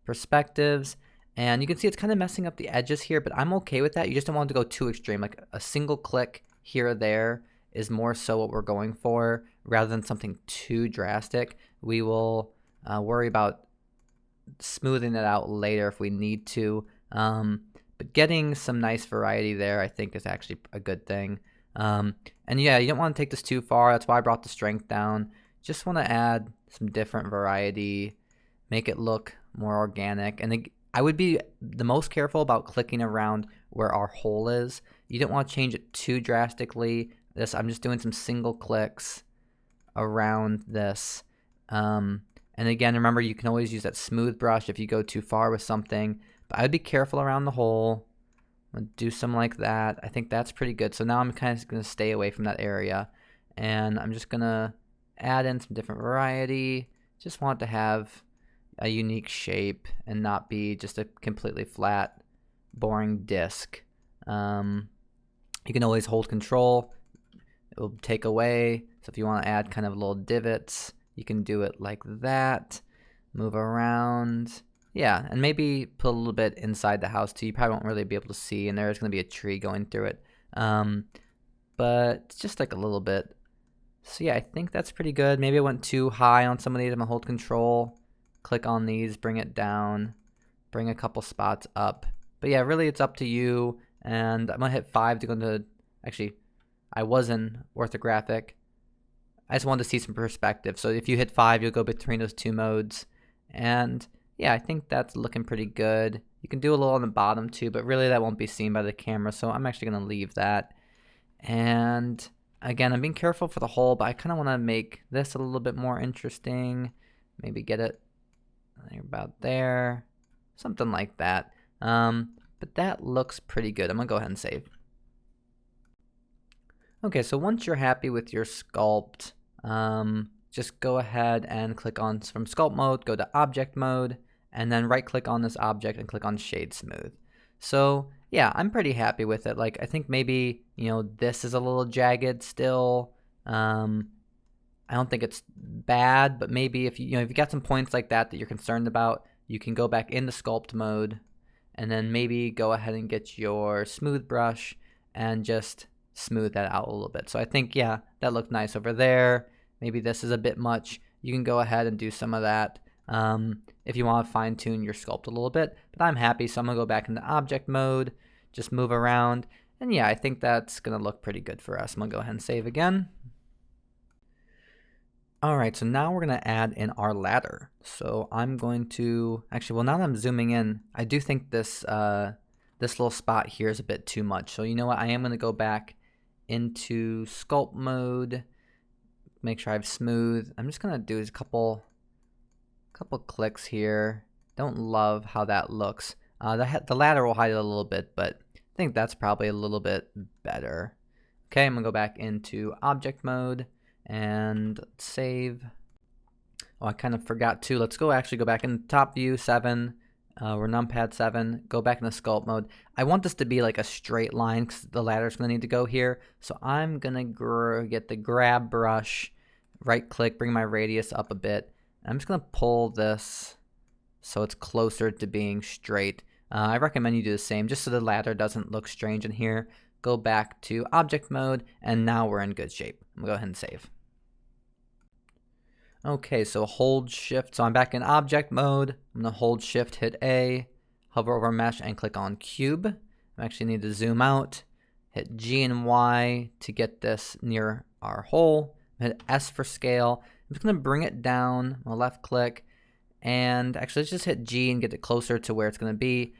[SPEAKER 1] perspectives. And you can see it's kind of messing up the edges here, but I'm okay with that. You just don't want to go too extreme. Like a single click here or there is more so what we're going for, rather than something too drastic. We will worry about smoothing it out later if we need to. But getting some nice variety there, I think, is actually a good thing. And yeah, you don't want to take this too far. That's why I brought the strength down. Just want to add some different variety, make it look more organic. And I would be the most careful about clicking around where our hole is. You don't want to change it too drastically. I'm just doing some single clicks around this. And again, remember, you can always use that smooth brush if you go too far with something. But I would be careful around the hole. I'm gonna do some like that. I think that's pretty good. So now I'm kind of gonna stay away from that area, and I'm just gonna add in some different variety. Just want to have a unique shape and not be just a completely flat, boring disc. You can always hold control. It will take away. So if you want to add kind of little divots, you can do it like that. Move around. Yeah, and maybe put a little bit inside the house too. You probably won't really be able to see, and there's going to be a tree going through it. But just like a little bit. So yeah, I think that's pretty good. Maybe I went too high on some of these. I'm going to hold control, click on these, bring it down, bring a couple spots up. But yeah, really it's up to you. And I'm going to hit 5 to go into, actually, I was in orthographic. I just wanted to see some perspective. So if you hit 5, you'll go between those two modes. And yeah, I think that's looking pretty good. You can do a little on the bottom too, but really that won't be seen by the camera. So I'm actually going to leave that. And again, I'm being careful for the hole, but I kind of want to make this a little bit more interesting. Maybe get it about there. Something like that. But that looks pretty good. I'm going to go ahead and save. Okay, so once you're happy with your sculpt, just go ahead and click on from sculpt mode, go to object mode, and then right click on this object and click on shade smooth. So yeah, I'm pretty happy with it. Like I think maybe, this is a little jagged still. I don't think it's bad, but maybe if you got some points like that you're concerned about, you can go back into sculpt mode and then maybe go ahead and get your smooth brush and just smooth that out a little bit. So I think, yeah, that looked nice over there. Maybe this is a bit much. You can go ahead and do some of that if you want to fine tune your sculpt a little bit. But I'm happy, so I'm going to go back into object mode, just move around. And yeah, I think that's going to look pretty good for us. I'm going to go ahead and save again. All right, so now we're going to add in our ladder. So I'm going to, actually, well, now that I'm zooming in, I do think this this little spot here is a bit too much. So you know what, I am going to go back into sculpt mode, make sure I have smooth. I'm just going to do a couple clicks here. Don't love how that looks. The ladder will hide it a little bit, but I think that's probably a little bit better. Okay, I'm going to go back into object mode. And let's save. Oh, I kind of forgot to. Let's actually go back in top view 7. We're numpad 7. Go back into sculpt mode. I want this to be like a straight line because the ladder's going to need to go here. So I'm going to get the grab brush, right click, bring my radius up a bit. I'm just going to pull this so it's closer to being straight. I recommend you do the same just so the ladder doesn't look strange in here. Go back to object mode, and now we're in good shape. I'm going to go ahead and save. Okay, so hold shift. So I'm back in object mode. I'm going to hold shift, hit A, hover over mesh, and click on cube. I actually need to zoom out. Hit G and Y to get this near our hole. Hit S for scale. I'm just going to bring it down. I'm going to left click. And actually, let's just hit G and get it closer to where it's going to be.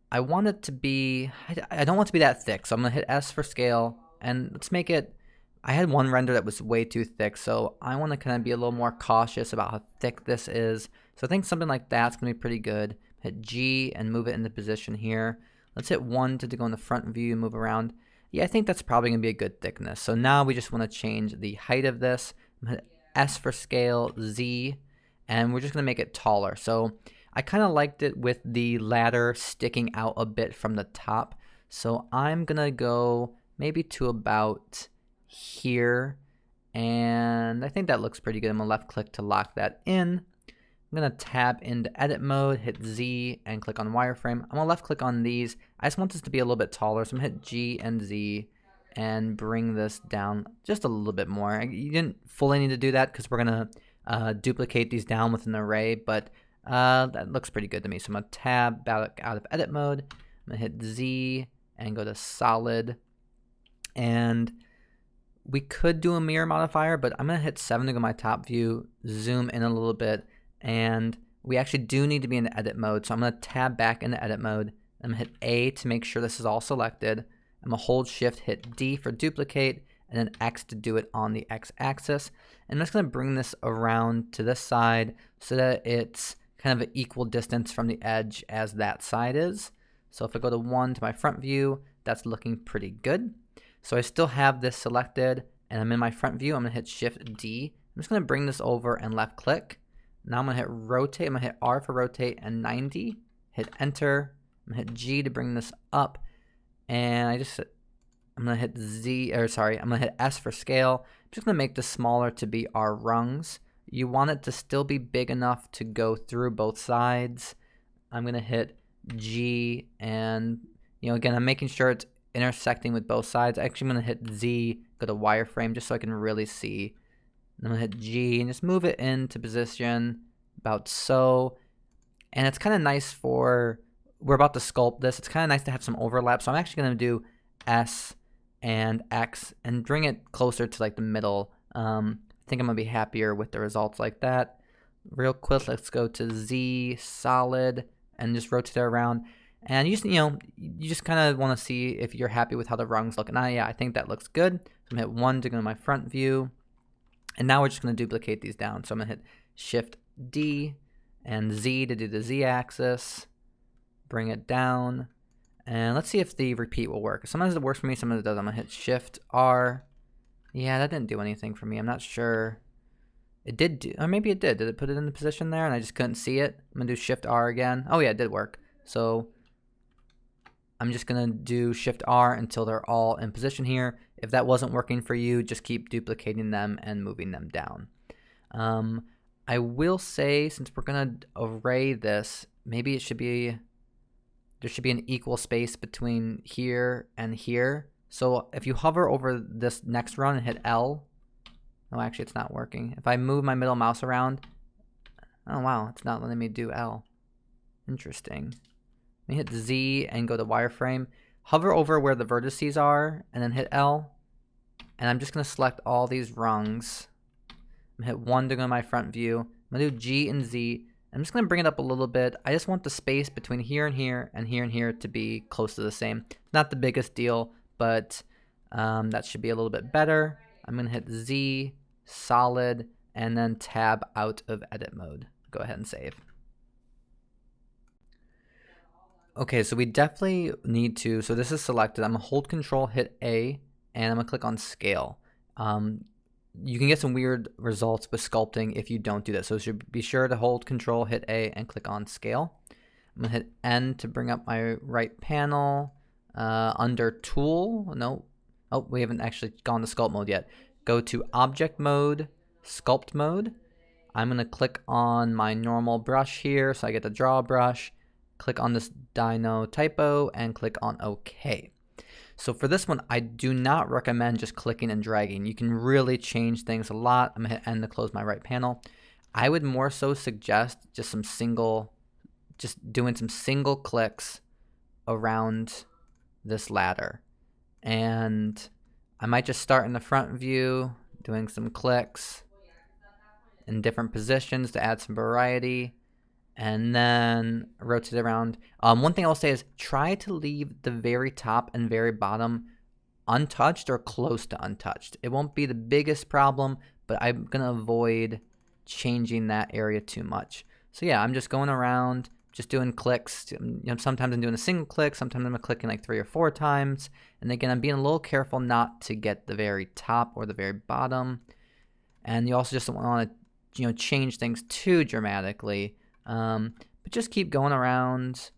[SPEAKER 1] I want it to be, I don't want it to be that thick, so I'm going to hit S for scale, and let's make it, I had one render that was way too thick, so I want to kind of be a little more cautious about how thick this is. So I think something like that's going to be pretty good. Hit G and move it into position here. Let's hit 1 to go in the front view and move around. Yeah, I think that's probably going to be a good thickness. So now we just want to change the height of this. I'm going to hit S for scale, Z, and we're just going to make it taller. So I kind of liked it with the ladder sticking out a bit from the top. So I'm going to go maybe to about here. And I think that looks pretty good. I'm going to left click to lock that in. I'm going to tab into edit mode, hit Z, and click on wireframe. I'm going to left click on these. I just want this to be a little bit taller. So I'm going to hit G and Z and bring this down just a little bit more. You didn't fully need to do that because we're going to duplicate these down with an array, but that looks pretty good to me. So I'm going to tab back out of edit mode. I'm going to hit Z and go to solid. And we could do a mirror modifier, but I'm going to hit 7 to go my top view, zoom in a little bit. And we actually do need to be in edit mode. So I'm going to tab back into edit mode. I'm going to hit A to make sure this is all selected. I'm going to hold shift, hit D for duplicate, and then X to do it on the X axis. And I'm just going to bring this around to this side so that it's kind of an equal distance from the edge as that side is. So if I go to 1 to my front view, that's looking pretty good. So I still have this selected, and I'm in my front view. I'm gonna hit Shift D. I'm just gonna bring this over and left click. Now I'm gonna hit rotate. I'm gonna hit R for rotate and 90. Hit enter. I'm gonna hit G to bring this up, and I'm gonna hit I'm gonna hit S for scale. I'm just gonna make this smaller to be our rungs. You want it to still be big enough to go through both sides. I'm gonna hit G, and again, I'm making sure it's intersecting with both sides. Actually, I'm gonna hit Z, go to wireframe, just so I can really see. I'm gonna hit G and just move it into position about so. And it's kind of nice we're about to sculpt this. It's kind of nice to have some overlap. So I'm actually gonna do S and X and bring it closer to like the middle. I think I'm gonna be happier with the results like that. Real quick, let's go to Z solid and just rotate it around. And you just kind of want to see if you're happy with how the rungs look. And yeah, I think that looks good. So I'm gonna hit 1 to go to my front view. And now we're just gonna duplicate these down. So I'm gonna hit Shift D and Z to do the Z axis. Bring it down. And let's see if the repeat will work. Sometimes it works for me, sometimes it doesn't. I'm gonna hit Shift R. Yeah, that didn't do anything for me. I'm not sure. It did do, or maybe it did. Did it put it in the position there and I just couldn't see it? I'm gonna do Shift R again. Oh yeah, it did work. So I'm just gonna do Shift R until they're all in position here. If that wasn't working for you, just keep duplicating them and moving them down. I will say, since we're gonna array this, maybe there should be an equal space between here and here. So if you hover over this next run and hit L, oh, actually it's not working. If I move my middle mouse around, oh wow, it's not letting me do L. Interesting. Let me hit Z and go to wireframe. Hover over where the vertices are and then hit L. And I'm just gonna select all these rungs. I'm gonna hit 1 to go to my front view. I'm gonna do G and Z. I'm just gonna bring it up a little bit. I just want the space between here and here and here and here to be close to the same. Not the biggest deal, but that should be a little bit better. I'm gonna hit Z, solid, and then tab out of edit mode. Go ahead and save. Okay, so we definitely need to, so this is selected. I'm gonna hold Control, hit A, and I'm gonna click on scale. You can get some weird results with sculpting if you don't do that. So you should be sure to hold Control, hit A, and click on scale. I'm gonna hit N to bring up my right panel. Under Tool, no, oh, we haven't actually gone to Sculpt mode yet. Go to Object Mode, Sculpt Mode. I'm gonna click on my normal brush here, so I get the draw brush. Click on this Dino typo and click on OK. So for this one, I do not recommend just clicking and dragging. You can really change things a lot. I'm gonna hit N to close my right panel. I would more so suggest just doing some single clicks around this ladder. And I might just start in the front view, doing some clicks in different positions to add some variety, and then rotate around. One thing I'll say is try to leave the very top and very bottom untouched or close to untouched. It won't be the biggest problem, but I'm gonna avoid changing that area too much. So yeah, I'm just going around, just doing clicks. Sometimes I'm doing a single click, sometimes I'm clicking like 3 or 4 times. And again, I'm being a little careful not to get the very top or the very bottom. And you also just don't want to change things too dramatically. But just keep going around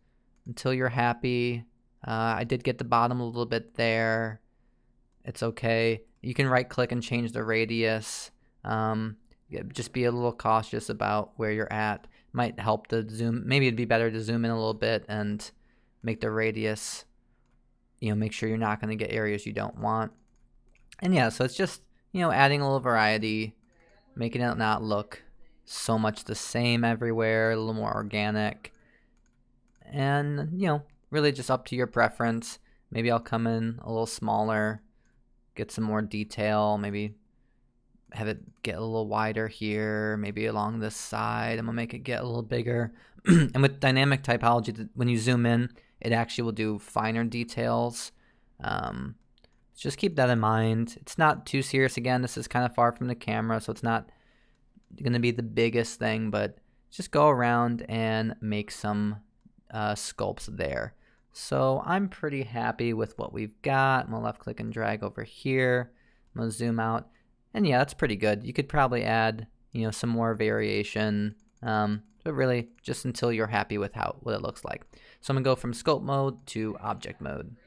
[SPEAKER 1] until you're happy. I did get the bottom a little bit there. It's okay. You can right click and change the radius. Just be a little cautious about where you're at. Might help to zoom. Maybe it'd be better to zoom in a little bit and make the radius, make sure you're not going to get areas you don't want. And yeah, so it's just, adding a little variety, making it not look so much the same everywhere, a little more organic. And, really just up to your preference. Maybe I'll come in a little smaller, get some more detail, maybe have it get a little wider here, maybe along this side. I'm gonna make it get a little bigger. And with dynamic typology, when you zoom in, it actually will do finer details. Just keep that in mind. It's not too serious. Again, this is kind of far from the camera, so it's not gonna be the biggest thing, but just go around and make some sculpts there. So I'm pretty happy with what we've got. I'm gonna left click and drag over here. I'm gonna zoom out. And yeah, that's pretty good. You could probably add, some more variation, but really just until you're happy with what it looks like. So I'm gonna go from scope mode to object mode.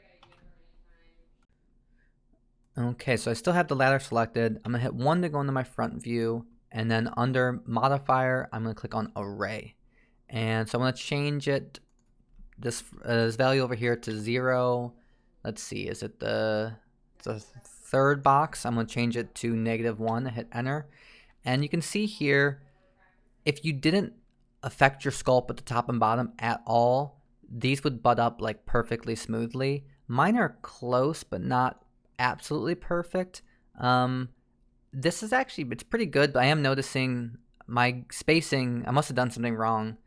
[SPEAKER 1] Okay, so I still have the ladder selected. I'm gonna hit 1 to go into my front view, and then under modifier, I'm gonna click on array. And so I'm gonna change this value over here to 0. Let's see, is it the third box? I'm gonna change it to -1, hit enter. And you can see here, if you didn't affect your sculpt at the top and bottom at all, these would butt up like perfectly smoothly. Mine are close, but not absolutely perfect. This is actually, it's pretty good, but I am noticing my spacing, I must have done something wrong.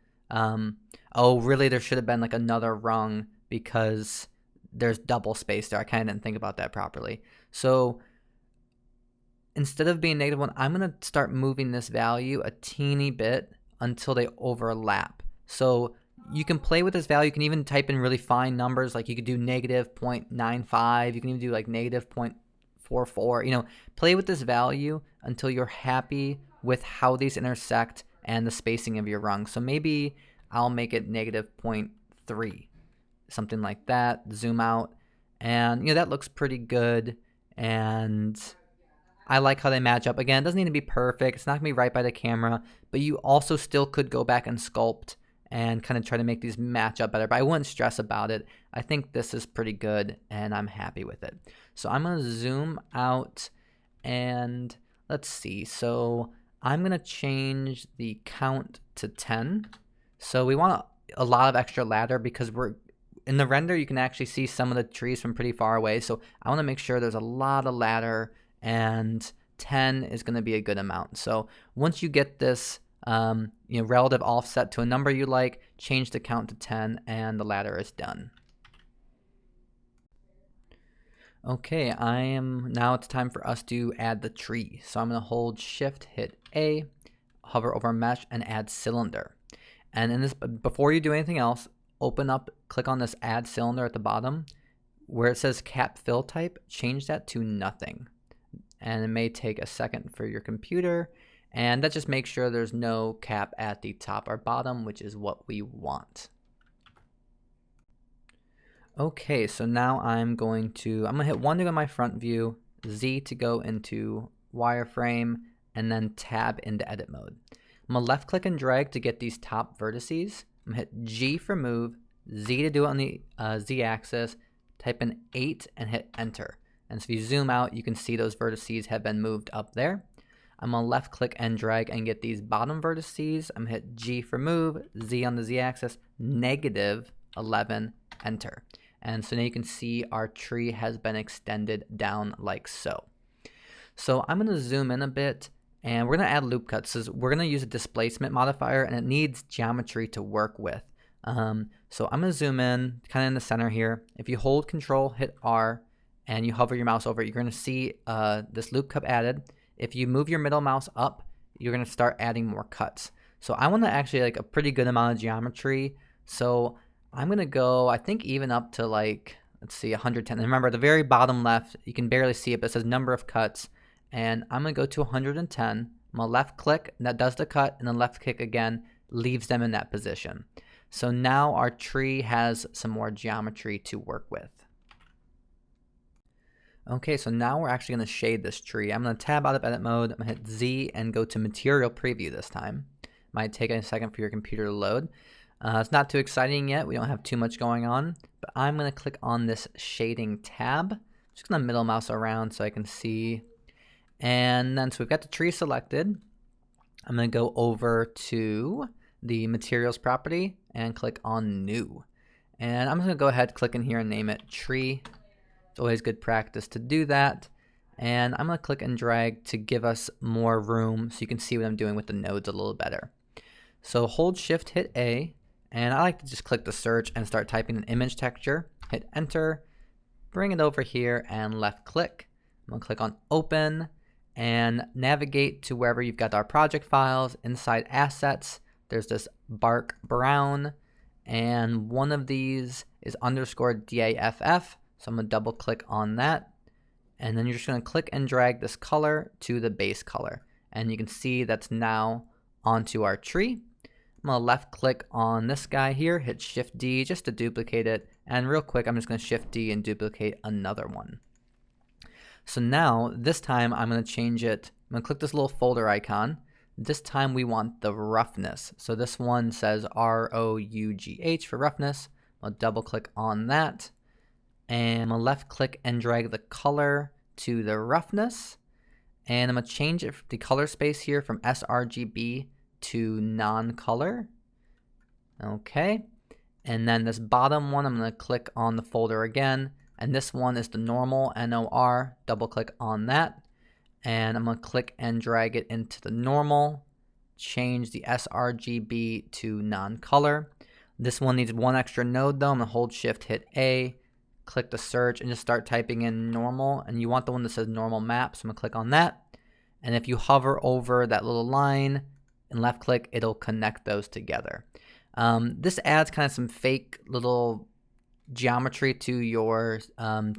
[SPEAKER 1] Oh, really, there should have been like another rung because there's double space there. I kind of didn't think about that properly. So instead of being -1, I'm going to start moving this value a teeny bit until they overlap. So you can play with this value. You can even type in really fine numbers. Like you could do -0.95. You can even do like -0.44. Play with this value until you're happy with how these intersect and the spacing of your rung. So maybe I'll make it -0.3, something like that. Zoom out, and that looks pretty good. And I like how they match up. Again, it doesn't need to be perfect. It's not gonna be right by the camera, but you also still could go back and sculpt and kind of try to make these match up better. But I wouldn't stress about it. I think this is pretty good, and I'm happy with it. So I'm gonna zoom out, and let's see. So I'm gonna change the count to 10. So we want a lot of extra ladder because in the render you can actually see some of the trees from pretty far away. So I want to make sure there's a lot of ladder, and 10 is going to be a good amount. So once you get this relative offset to a number you like, change the count to 10, and the ladder is done. Okay, now it's time for us to add the tree. So I'm going to hold shift, hit A, hover over mesh, and add cylinder. And before you do anything else, click on this add cylinder at the bottom. Where it says cap fill type, change that to nothing. And it may take a second for your computer, and that just makes sure there's no cap at the top or bottom, which is what we want. Okay, so now I'm gonna hit 1 to go in my front view, Z to go into wireframe, and then tab into edit mode. I'm gonna left click and drag to get these top vertices. I'm gonna hit G for move, Z to do it on the Z axis, type in 8 and hit enter. And so if you zoom out, you can see those vertices have been moved up there. I'm gonna left click and drag and get these bottom vertices. I'm gonna hit G for move, Z on the Z axis, -11, enter. And so now you can see our tree has been extended down like so. So I'm gonna zoom in a bit, and we're gonna add loop cuts. So we're gonna use a displacement modifier, and it needs geometry to work with. So I'm gonna zoom in kind of in the center here. If you hold Control, hit R, and you hover your mouse over it, you're gonna see this loop cut added. If you move your middle mouse up, you're gonna start adding more cuts. So I want to actually like a pretty good amount of geometry. So I'm gonna go, I think even up to like, let's see, 110. And remember, at the very bottom left, you can barely see it, but it says number of cuts. And I'm gonna go to 110. I'm gonna left click, and that does the cut, and then left click again, leaves them in that position. So now our tree has some more geometry to work with. Okay, so now we're actually gonna shade this tree. I'm gonna tab out of edit mode. I'm gonna hit Z and go to material preview this time. Might take a second for your computer to load. It's not too exciting yet. We don't have too much going on, but I'm gonna click on this shading tab. Just gonna middle mouse around so I can see. And then, so we've got the tree selected. I'm gonna go over to the materials property and click on new. And I'm just gonna go ahead, click in here and name it tree. It's always good practice to do that. And I'm gonna click and drag to give us more room so you can see what I'm doing with the nodes a little better. So hold shift, hit A, and I like to just click the search and start typing an image texture, hit enter, bring it over here and left click. I'm gonna click on open and navigate to wherever you've got our project files. Inside assets, there's this bark brown, and one of these is underscore DAFF. So I'm going to double click on that. And then you're just going to click and drag this color to the base color. And you can see that's now onto our tree. I'm going to left click on this guy here, hit Shift D just to duplicate it. And real quick, I'm just going to Shift D and duplicate another one. So now, this time I'm going to change it. I'm going to click this little folder icon. This time we want the roughness. So this one says ROUGH for roughness. I'll double click on that. And I'm going to left click and drag the color to the roughness. And I'm going to change it, the color space here from sRGB to non-color. Okay. And then this bottom one, I'm going to click on the folder again. And this one is the normal, NOR. Double click on that. And I'm going to click and drag it into the normal. Change the sRGB to non-color. This one needs one extra node though. I'm going to hold Shift, hit A. Click the search and just start typing in normal, and you want the one that says normal map, so I'm going to click on that. And if you hover over that little line and left click, it'll connect those together. This adds kind of some fake little geometry to your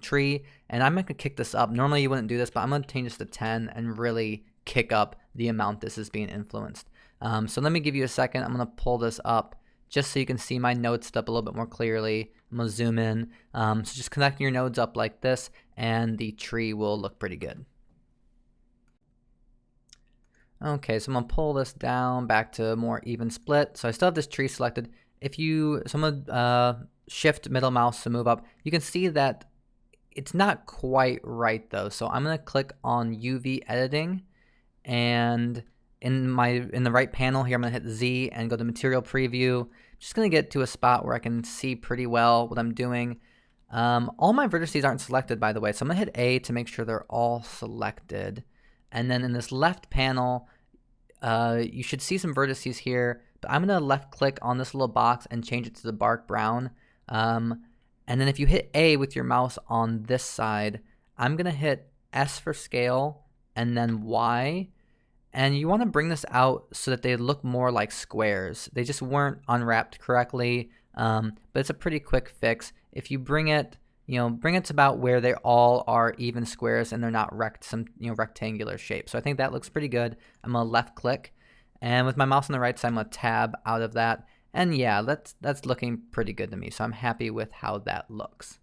[SPEAKER 1] tree, and I'm going to kick this up. Normally you wouldn't do this, but I'm going to change this to 10 and really kick up the amount this is being influenced. So let me give you a second. I'm going to pull this up just so you can see my nodes up a little bit more clearly. I'm going to zoom in. So just connecting your nodes up like this, and the tree will look pretty good. Okay, so I'm going to pull this down back to more even split. So I still have this tree selected. So I'm going to shift middle mouse to move up. You can see that it's not quite right though. So I'm going to click on UV editing, and in the right panel here, I'm going to hit Z and go to material preview. Just going to get to a spot where I can see pretty well what I'm doing. All my vertices aren't selected, by the way, so I'm going to hit A to make sure they're all selected. And then in this left panel, you should see some vertices here, but I'm going to left click on this little box and change it to the dark brown. And then if you hit A with your mouse on this side, I'm going to hit S for scale and then Y. And you want to bring this out so that they look more like squares. They just weren't unwrapped correctly, but it's a pretty quick fix. If you bring it, bring it to about where they all are even squares and they're not rectangular shape. So I think that looks pretty good. I'm gonna left click, and with my mouse on the right side, I'm gonna tab out of that. And yeah, that's looking pretty good to me. So I'm happy with how that looks.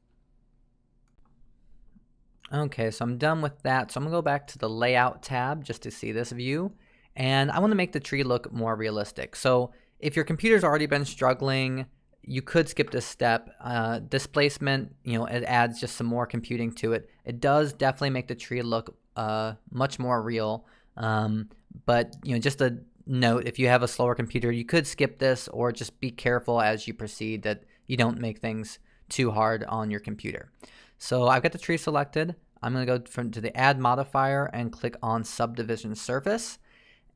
[SPEAKER 1] Okay, so I'm done with that. So I'm gonna go back to the layout tab just to see this view. And I wanna make the tree look more realistic. So if your computer's already been struggling, you could skip this step. Displacement, it adds just some more computing to it. It does definitely make the tree look much more real. But just a note, if you have a slower computer, you could skip this, or just be careful as you proceed that you don't make things too hard on your computer. So I've got the tree selected. I'm going to go to the add modifier and click on subdivision surface.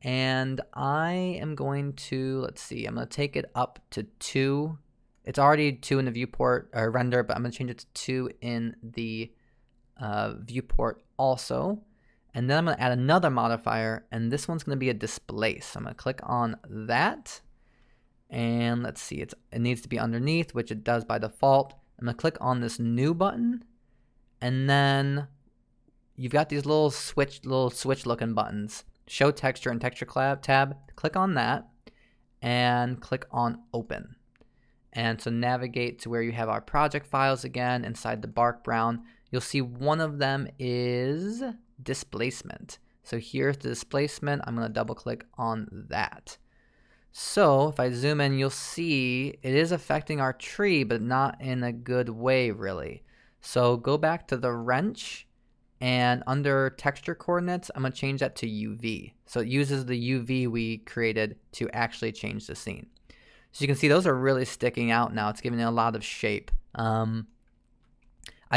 [SPEAKER 1] And I am going to, let's see, I'm going to take it up to 2. It's already 2 in the viewport or render, but I'm going to change it to 2 in the viewport also. And then I'm going to add another modifier, and this one's going to be a displace. So I'm going to click on that. And let's see, it needs to be underneath, which it does by default. I'm going to click on this new button. And then you've got these little switch looking buttons. Show texture and texture tab. Click on that and click on open. And so navigate to where you have our project files again inside the dark brown. You'll see one of them is displacement. So here's the displacement. I'm going to double click on that. So if I zoom in, you'll see it is affecting our tree, but not in a good way really. So go back to the wrench, and under texture coordinates, I'm going to change that to UV. So it uses the UV we created to actually change the scene. So you can see those are really sticking out now. It's giving it a lot of shape. I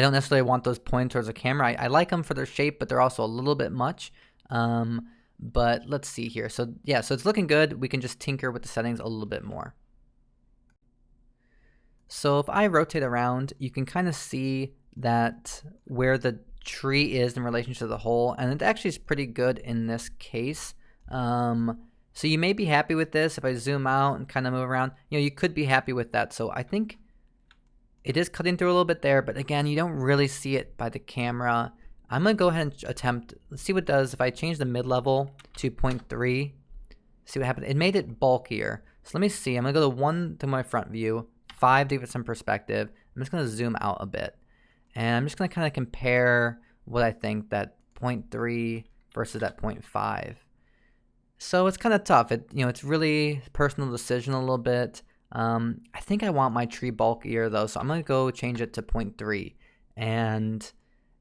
[SPEAKER 1] don't necessarily want those pointing towards the camera. I like them for their shape, but they're also a little bit much. But let's see here. So yeah, so it's looking good. We can just tinker with the settings a little bit more. So if I rotate around, you can kind of see that where the tree is in relation to the hole, and it actually is pretty good in this case. So you may be happy with this. If I zoom out and kind of move around, you could be happy with that. So I think It is cutting through a little bit there, but again, you don't really see it by the camera. I'm going to go ahead and attempt, let's see what it does if I change the mid-level to 0.3. See what happened. It made it bulkier. So let me see. I'm going to go to 1 to my front view, 5 to give it some perspective. I'm just going to zoom out a bit. And I'm just going to kind of compare what I think that 0.3 versus that 0.5. So it's kind of tough. It's really personal decision a little bit. I think I want my tree bulkier though, so I'm going to go change it to 0.3. And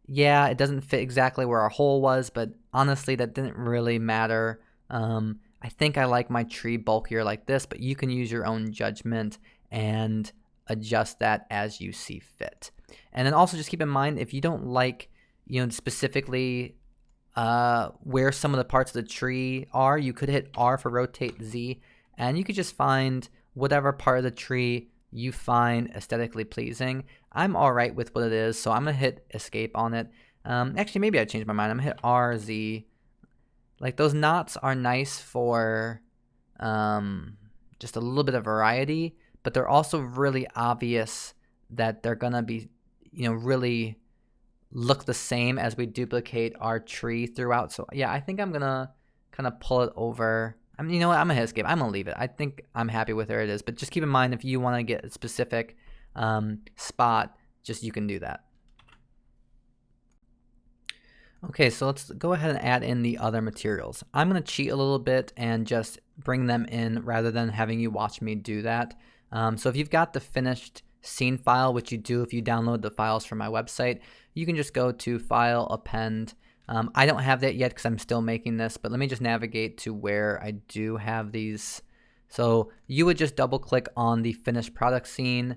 [SPEAKER 1] yeah, it doesn't fit exactly where our hole was, but honestly, that didn't really matter. I think I like my tree bulkier like this, but you can use your own judgment and adjust that as you see fit. And then also just keep in mind, if you don't like, specifically where some of the parts of the tree are, you could hit R for rotate Z, and you could just find whatever part of the tree you find aesthetically pleasing. I'm all right with what it is, so I'm going to hit escape on it. Actually, maybe I changed my mind. I'm going to hit R, Z. Like, those knots are nice for just a little bit of variety, but they're also really obvious that they're going to be, really look the same as we duplicate our tree throughout. So, yeah, I think I'm going to kind of pull it over. You know what? I'm going to hit escape. I'm going to leave it. I think I'm happy with where it is. But just keep in mind, if you want to get a specific spot, you can do that. Okay, so let's go ahead and add in the other materials. I'm going to cheat a little bit and just bring them in rather than having you watch me do that. So if you've got the finished scene file, which you do if you download the files from my website, you can just go to File, Append. I don't have that yet because I'm still making this, but let me just navigate to where I do have these. So you would just double click on the finished product scene,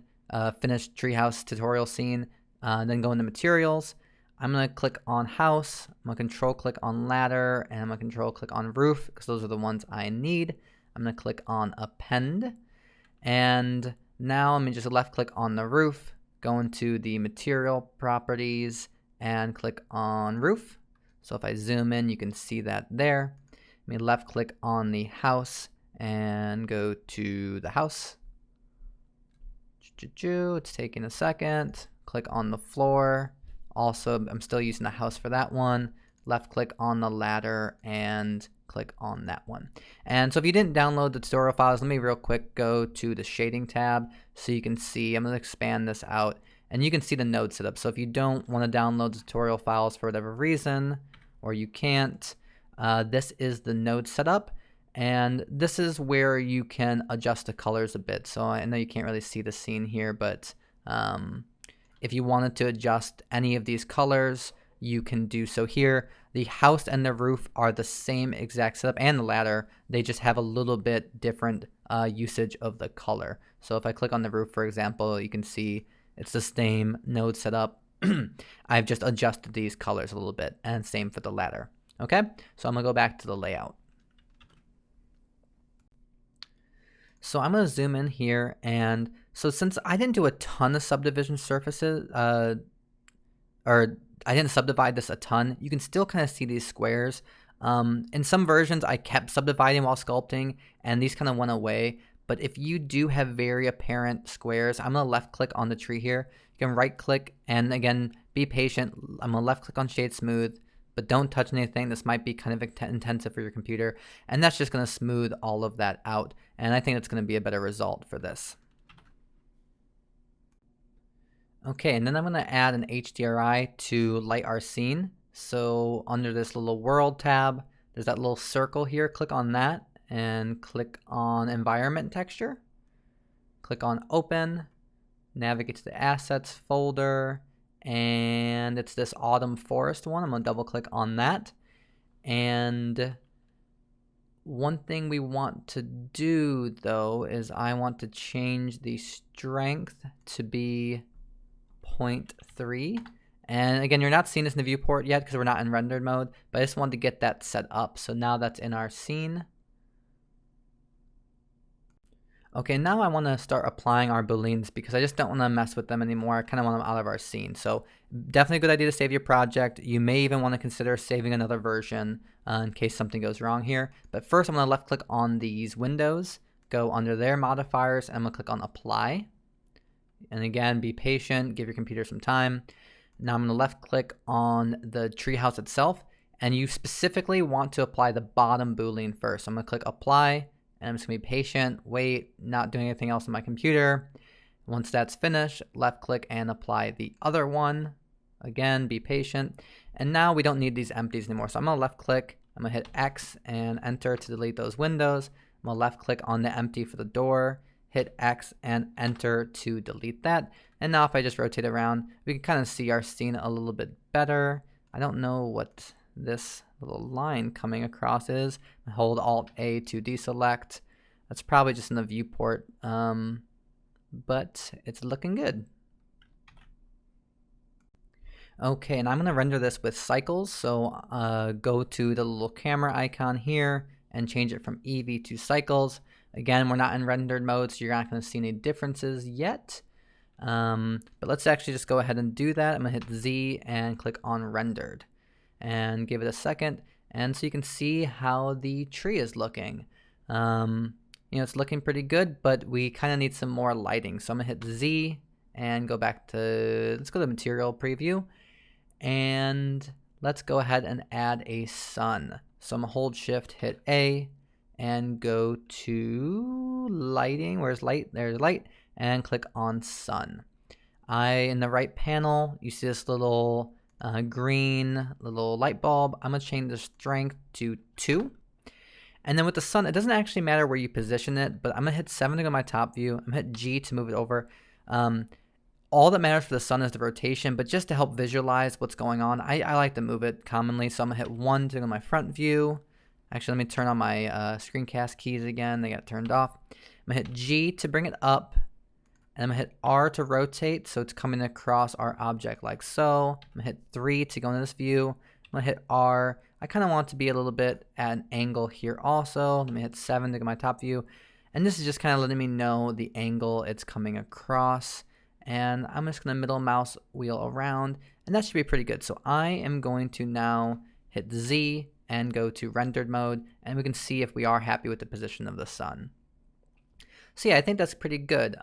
[SPEAKER 1] finished treehouse tutorial scene, then go into materials. I'm going to click on house, I'm going to control click on ladder, and I'm going to control click on roof because those are the ones I need. I'm going to click on append, and now I'm going to just left click on the roof, go into the material properties, and click on roof. So if I zoom in, you can see that there. Let me left click on the house and go to the house. It's taking a second. Click on the floor. Also, I'm still using the house for that one. Left click on the ladder and click on that one. And so if you didn't download the tutorial files, let me real quick go to the shading tab so you can see. I'm going to expand this out and you can see the node setup. So if you don't want to download the tutorial files for whatever reason, or you can't, this is the node setup. And this is where you can adjust the colors a bit. So I know you can't really see the scene here, but if you wanted to adjust any of these colors, you can do so here. The house and the roof are the same exact setup, and the ladder. They just have a little bit different usage of the color. So if I click on the roof, for example, you can see it's the same node setup. I've just adjusted these colors a little bit, and same for the ladder. Okay, so I'm going to go back to the layout. So I'm going to zoom in here, and so since I didn't do a ton of subdivision surfaces, or I didn't subdivide this a ton, you can still kind of see these squares. In some versions, I kept subdividing while sculpting, and these kind of went away. But if you do have very apparent squares, I'm going to left click on the tree here. You can right click, and again, be patient. I'm going to left click on Shade Smooth, but don't touch anything. This might be kind of intensive for your computer, and that's just going to smooth all of that out. And I think it's going to be a better result for this. Okay, and then I'm going to add an HDRI to light our scene. So under this little world tab, there's that little circle here. Click on that and click on environment texture. Click on open, navigate to the assets folder, and it's this autumn forest one. I'm going to double click on that. And one thing we want to do though is I want to change the strength to be 0.3. And again, you're not seeing this in the viewport yet because we're not in rendered mode, but I just wanted to get that set up. So now that's in our scene. Okay, now I want to start applying our booleans because I just don't want to mess with them anymore. I kind of want them out of our scene. So definitely a good idea to save your project. You may even want to consider saving another version in case something goes wrong here. But first I'm going to left click on these windows, go under their modifiers, and I'm going to click on apply. And again, be patient, give your computer some time. Now I'm going to left click on the treehouse itself, and you specifically want to apply the bottom boolean first. So I'm going to click apply, and I'm just going to be patient, wait, not doing anything else on my computer. Once that's finished, left click and apply the other one. Again, be patient. And now we don't need these empties anymore. So I'm going to left click, I'm going to hit X and enter to delete those windows. I'm going to left click on the empty for the door, hit X and enter to delete that. And now if I just rotate around, we can kind of see our scene a little bit better. I don't know what this little line coming across is. I hold Alt A to deselect. That's probably just in the viewport, but it's looking good. Okay, and I'm going to render this with cycles. So go to the little camera icon here and change it from EV to cycles. Again, we're not in rendered mode, so you're not going to see any differences yet. But let's actually just go ahead and do that. I'm going to hit Z and click on rendered and give it a second. And so you can see how the tree is looking. It's looking pretty good, but we kind of need some more lighting. So I'm going to hit Z and go back to, let's go to material preview. And let's go ahead and add a sun. So I'm going to hold shift, hit A, and go to lighting. Where's light? There's light. And click on sun. In the right panel, you see this little green little light bulb. I'm going to change the strength to 2. And then with the sun, it doesn't actually matter where you position it, but I'm going to hit 7 to go to my top view. I'm going to hit G to move it over. All that matters for the sun is the rotation, but just to help visualize what's going on, I like to move it commonly. So I'm going to hit 1 to go to my front view. Actually, let me turn on my screencast keys again. They got turned off. I'm going to hit G to bring it up. And I'm going to hit R to rotate, so it's coming across our object like so. I'm going to hit 3 to go into this view. I'm going to hit R. I kind of want it to be a little bit at an angle here also. Let me hit 7 to get my top view. And this is just kind of letting me know the angle it's coming across. And I'm just going to middle mouse wheel around, and that should be pretty good. So I am going to now hit Z and go to rendered mode, and we can see if we are happy with the position of the sun. So yeah, I think that's pretty good.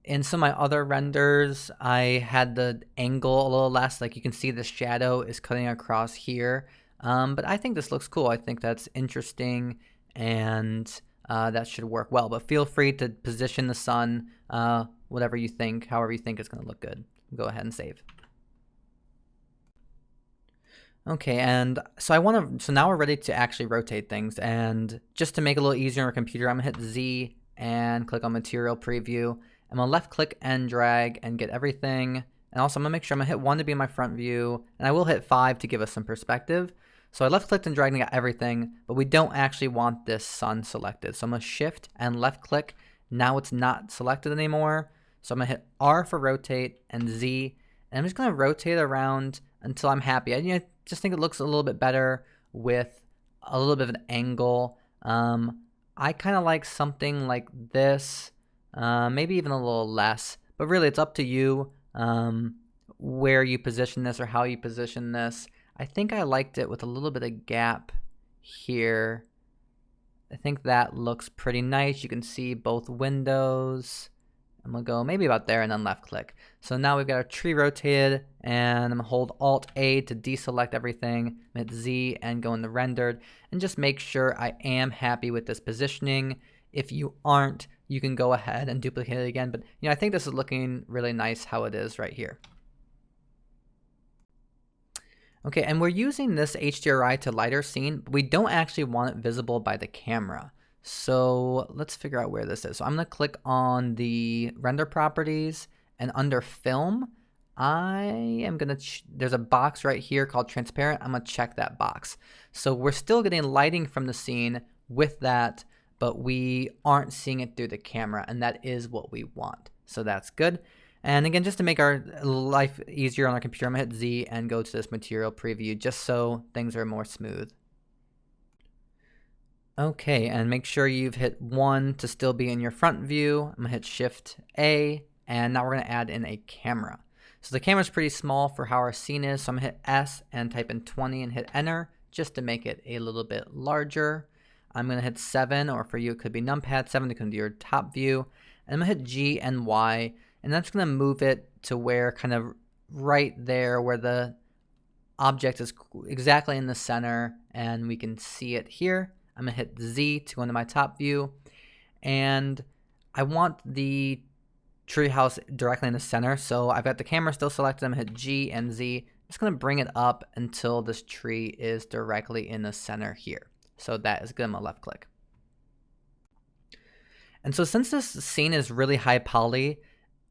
[SPEAKER 1] In some of my other renders, I had the angle a little less. Like you can see the shadow is cutting across here. But I think this looks cool. I think that's interesting, and that should work well. But feel free to position the sun whatever you think, however you think it's going to look good. Go ahead and save. Okay, and so now we're ready to actually rotate things. And just to make it a little easier on our computer, I'm going to hit Z and click on Material Preview. I'm going to left click and drag and get everything. And also I'm going to make sure I'm going to hit 1 to be in my front view. And I will hit 5 to give us some perspective. So I left clicked and dragged and got everything, but we don't actually want this sun selected. So I'm going to shift and left click. Now it's not selected anymore. So I'm going to hit R for rotate and Z. And I'm just going to rotate around until I'm happy. I just think it looks a little bit better with a little bit of an angle. I kind of like something like this, maybe even a little less, but really it's up to you where you position this or how you position this. I think I liked it with a little bit of gap here. I think that looks pretty nice. You can see both windows. I'm going to go maybe about there and then left click. So now we've got our tree rotated, and I'm going to hold Alt A to deselect everything, hit Z and go into rendered, and just make sure I am happy with this positioning. If you aren't, you can go ahead and duplicate it again. But I think this is looking really nice how it is right here. Okay, and we're using this HDRI to light our scene, but we don't actually want it visible by the camera. So let's figure out where this is. So I'm going to click on the render properties, and under film, I am going to, there's a box right here called transparent. I'm going to check that box. So we're still getting lighting from the scene with that, but we aren't seeing it through the camera, and that is what we want. So that's good. And again, just to make our life easier on our computer, I'm going to hit Z and go to this material preview just so things are more smooth. Okay, and make sure you've hit 1 to still be in your front view. I'm going to hit Shift A, and now we're going to add in a camera. So the camera's pretty small for how our scene is, so I'm going to hit S and type in 20 and hit Enter just to make it a little bit larger. I'm going to hit 7, or for you it could be numpad 7 to come to your top view. And I'm going to hit G and Y. and that's going to move it to where kind of right there where the object is exactly in the center, and we can see it here. I'm going to hit Z to go into my top view, and I want the treehouse directly in the center, so I've got the camera still selected. I'm going to hit G and Z. I'm just going to bring it up until this tree is directly in the center here. So that is good. I'm going to left click. And so since this scene is really high poly,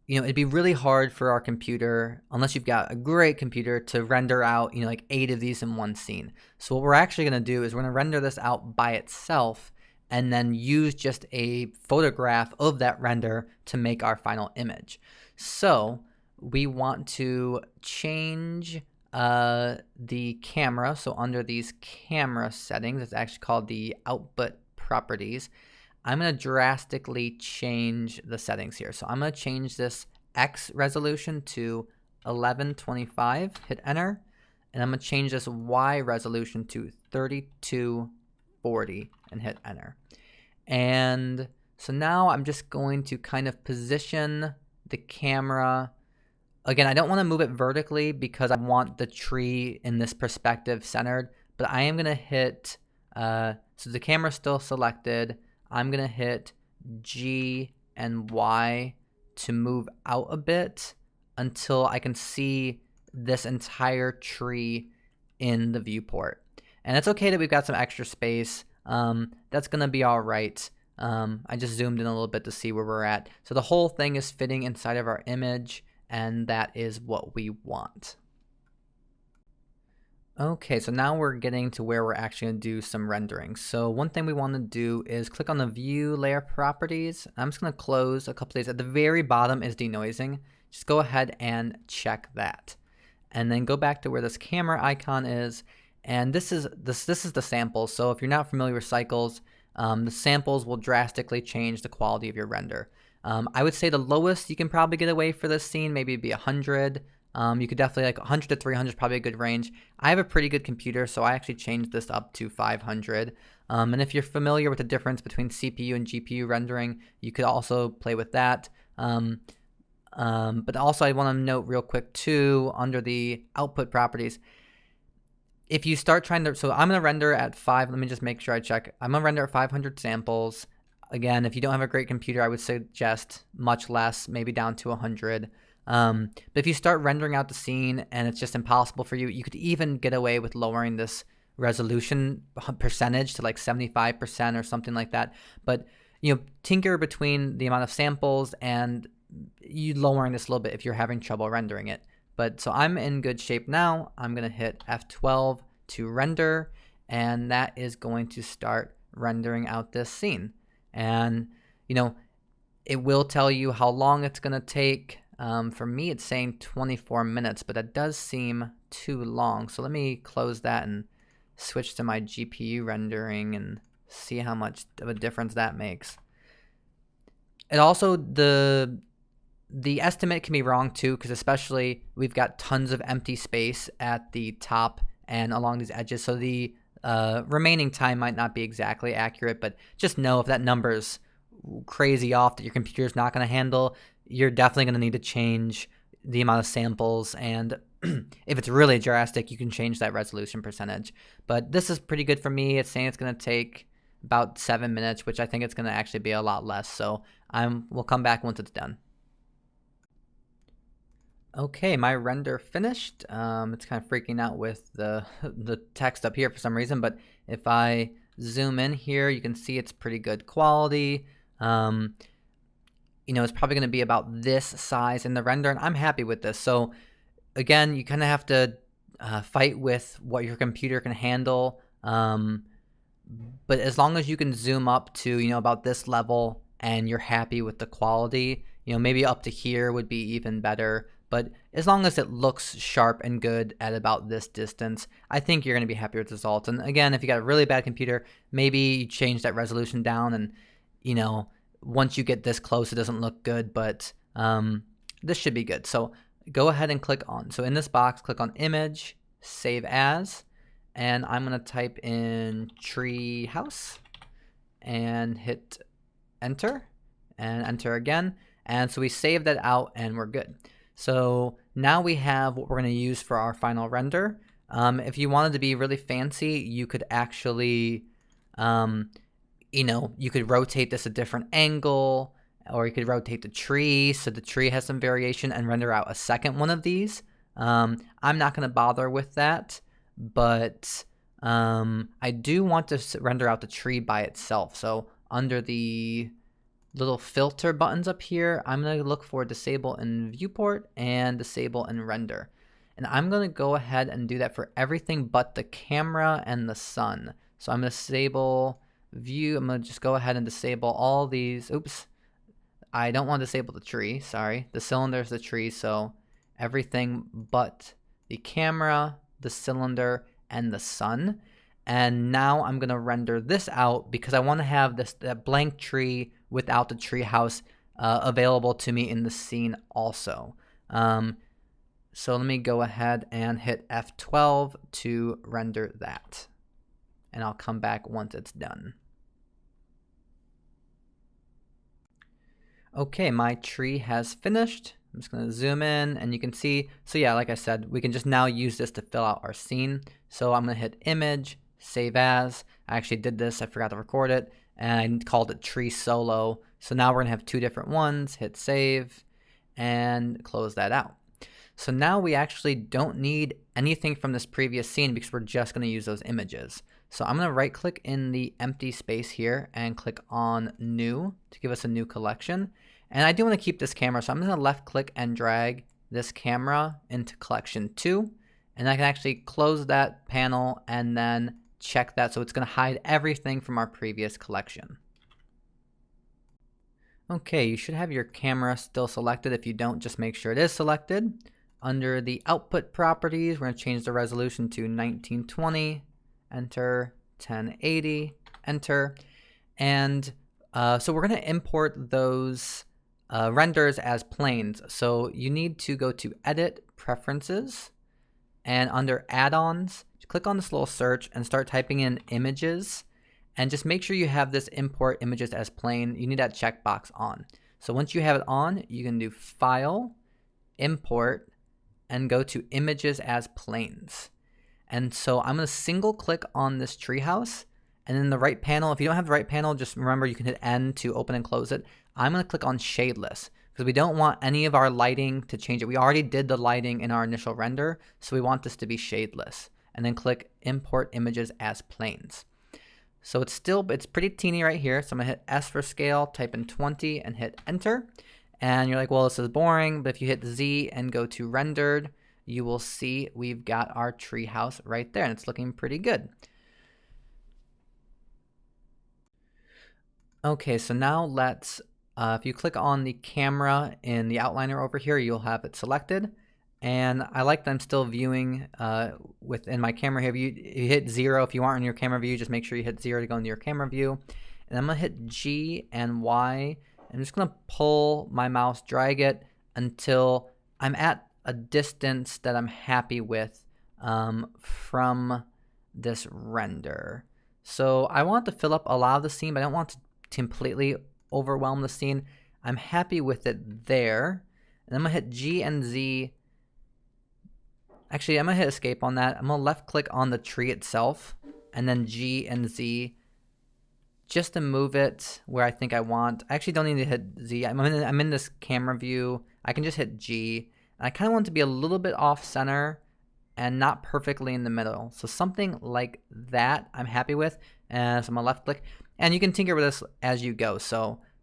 [SPEAKER 1] it'd be really hard for our computer, unless you've got a great computer, to render out, like 8 of these in one scene. So what we're actually going to do is we're going to render this out by itself and then use just a photograph of that render to make our final image. So we want to change the camera. So under these camera settings, it's actually called the output properties. I'm going to drastically change the settings here. So I'm going to change this X resolution to 1125, hit enter, and I'm going to change this Y resolution to 3240 and hit enter. And so now I'm just going to kind of position the camera. Again, I don't want to move it vertically because I want the tree in this perspective centered, but I am going to hit, so the camera's still selected. I'm going to hit G and Y to move out a bit until I can see this entire tree in the viewport. And it's okay that we've got some extra space. That's going to be all right. I just zoomed in a little bit to see where we're at. So the whole thing is fitting inside of our image, and that is what we want. Okay, so now we're getting to where we're actually going to do some rendering. So one thing we want to do is click on the View Layer Properties. I'm just going to close a couple of these. At the very bottom is denoising. Just go ahead and check that. And then go back to where this camera icon is. And this is the samples. So if you're not familiar with cycles, the samples will drastically change the quality of your render. I would say the lowest you can probably get away for this scene, maybe it'd be 100. You could definitely, like 100 to 300 is probably a good range. I have a pretty good computer, so I actually changed this up to 500. And if you're familiar with the difference between CPU and GPU rendering, you could also play with that. But also I want to note real quick too, under the output properties, if you start trying to, so I'm going to render at 5, let me just make sure I check. I'm going to render at 500 samples. Again, if you don't have a great computer, I would suggest much less, maybe down to 100. But if you start rendering out the scene and it's just impossible for you, you could even get away with lowering this resolution percentage to like 75% or something like that. But, tinker between the amount of samples and you lowering this a little bit if you're having trouble rendering it. But so I'm in good shape now. I'm going to hit F12 to render, and that is going to start rendering out this scene. And, it will tell you how long it's going to take. For me, it's saying 24 minutes, but that does seem too long. So let me close that and switch to my GPU rendering and see how much of a difference that makes. It also, the estimate can be wrong too, because especially we've got tons of empty space at the top and along these edges. So the remaining time might not be exactly accurate, but just know if that number's crazy off that your computer's not going to handle, you're definitely going to need to change the amount of samples, and if it's really drastic, you can change that resolution percentage. But this is pretty good for me. It's saying it's going to take about 7 minutes, which I think it's going to actually be a lot less. So we'll come back once it's done. Okay, my render finished. It's kind of freaking out with the text up here for some reason, but if I zoom in here, you can see it's pretty good quality. It's probably going to be about this size in the render, and I'm happy with this. So again, you kind of have to fight with what your computer can handle. But as long as you can zoom up to, about this level and you're happy with the quality, maybe up to here would be even better. But as long as it looks sharp and good at about this distance, I think you're going to be happy with the results. And again, if you got a really bad computer, maybe you change that resolution down and, once you get this close, it doesn't look good, but this should be good. So go ahead and click on. So in this box, click on Image, Save As, and I'm going to type in Treehouse and hit Enter, and Enter again. And so we save that out and we're good. So now we have what we're going to use for our final render. If you wanted to be really fancy, you could actually, you could rotate this a different angle, or you could rotate the tree so the tree has some variation and render out a second one of these. I'm not going to bother with that, but I do want to render out the tree by itself. So under the little filter buttons up here, I'm going to look for disable in viewport and disable in render. And I'm going to go ahead and do that for everything but the camera and the sun. So I'm going to disable view. I'm going to just go ahead and disable all these. Oops. I don't want to disable the tree. Sorry. The cylinder is the tree. So everything but the camera, the cylinder, and the sun. And now I'm going to render this out because I want to have that blank tree without the treehouse available to me in the scene also. So let me go ahead and hit F12 to render that. And I'll come back once it's done. Okay, my tree has finished. I'm just going to zoom in and you can see. So yeah, like I said, we can just now use this to fill out our scene. So I'm going to hit image, save as. I actually did this, I forgot to record it, and I called it tree solo. So now we're going to have two different ones. Hit save and close that out. So now we actually don't need anything from this previous scene because we're just going to use those images. So I'm going to right click in the empty space here and click on new to give us a new collection. And I do want to keep this camera, so I'm going to left click and drag this camera into collection 2. And I can actually close that panel and then check that, so it's going to hide everything from our previous collection. Okay, you should have your camera still selected. If you don't, just make sure it is selected. Under the output properties, we're going to change the resolution to 1920, enter, 1080, enter. And so we're going to import those renders as planes. So you need to go to Edit, Preferences, and under Add-ons, click on this little search and start typing in images. And just make sure you have this import images as plane. You need that checkbox on. So once you have it on, you can do File, Import, and go to Images as Planes. And so I'm going to single click on this treehouse, and in the right panel, if you don't have the right panel, just remember you can hit N to open and close it. I'm going to click on Shadeless because we don't want any of our lighting to change it. We already did the lighting in our initial render, so we want this to be shadeless. And then click Import Images as Planes. So it's pretty teeny right here. So I'm gonna hit S for scale, type in 20 and hit enter. And you're like, well, this is boring. But if you hit Z and go to rendered, you will see we've got our treehouse right there and it's looking pretty good. Okay, so now let's, if you click on the camera in the outliner over here, you'll have it selected. And I like that I'm still viewing within my camera here. If you hit 0, if you aren't in your camera view, just make sure you hit 0 to go into your camera view. And I'm going to hit G and Y. I'm just going to pull my mouse, drag it until I'm at a distance that I'm happy with from this render. So I want to fill up a lot of the scene, but I don't want to completely overwhelm the scene. I'm happy with it there. And I'm going to hit G and Z. Actually, I'm going to hit escape on that. I'm going to left click on the tree itself and then G and Z just to move it where I think I want. I actually don't need to hit Z. I'm in this camera view. I can just hit G. I kind of want it to be a little bit off center and not perfectly in the middle. So something like that I'm happy with. And so I'm going to left click. And you can tinker with this as you go.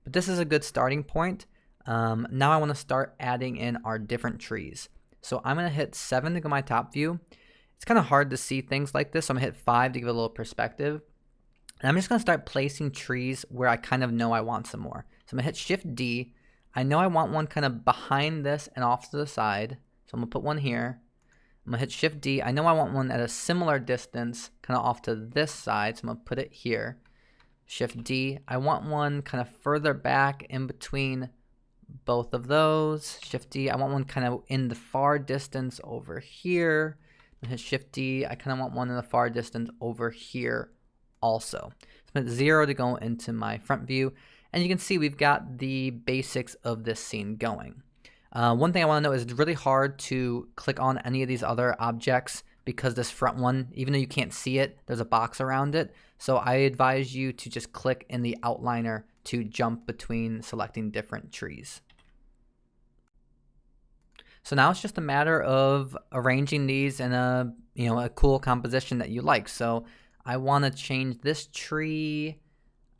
[SPEAKER 1] But this is a good starting point. Now I want to start adding in our different trees. So I'm going to hit 7 to go my top view. It's kind of hard to see things like this, so I'm going to hit 5 to give it a little perspective. And I'm just going to start placing trees where I kind of know I want some more. So I'm going to hit Shift D. I know I want one kind of behind this and off to the side. So I'm going to put one here. I'm going to hit Shift D. I know I want one at a similar distance, kind of off to this side. So I'm going to put it here. Shift D. I want one kind of further back in between both of those. Shift D. I want one kind of in the far distance over here. And hit Shift D. I kind of want one in the far distance over here also. So I'm at 0 to go into my front view. And you can see we've got the basics of this scene going. One thing I want to know is it's really hard to click on any of these other objects because this front one, even though you can't see it, there's a box around it. So I advise you to just click in the outliner to jump between selecting different trees. So now it's just a matter of arranging these in a cool composition that you like. So I want to change this tree.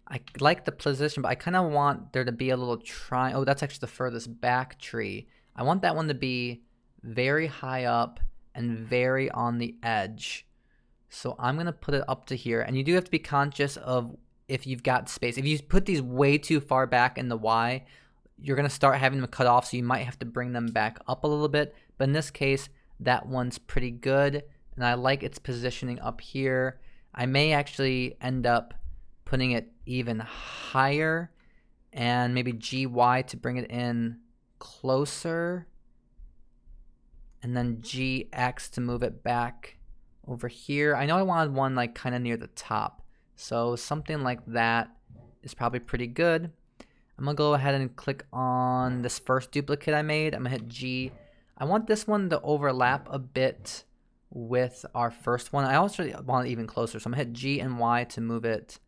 [SPEAKER 1] I like the position, but I kind of want there to be a little oh, that's actually the furthest back tree. I want that one to be very high up and very on the edge. So I'm going to put it up to here. And you do have to be conscious of if you've got space. If you put these way too far back in the Y, you're going to start having them cut off, so you might have to bring them back up a little bit. But in this case, that one's pretty good, and I like its positioning up here. I may actually end up putting it even higher, and maybe GY to bring it in closer, and then GX to move it back over here. I know I wanted one like kind of near the top, so something like that is probably pretty good. I'm going to go ahead and click on this first duplicate I made. I'm going to hit G. I want this one to overlap a bit with our first one. I also want it even closer, so I'm going to hit G and Y to move it,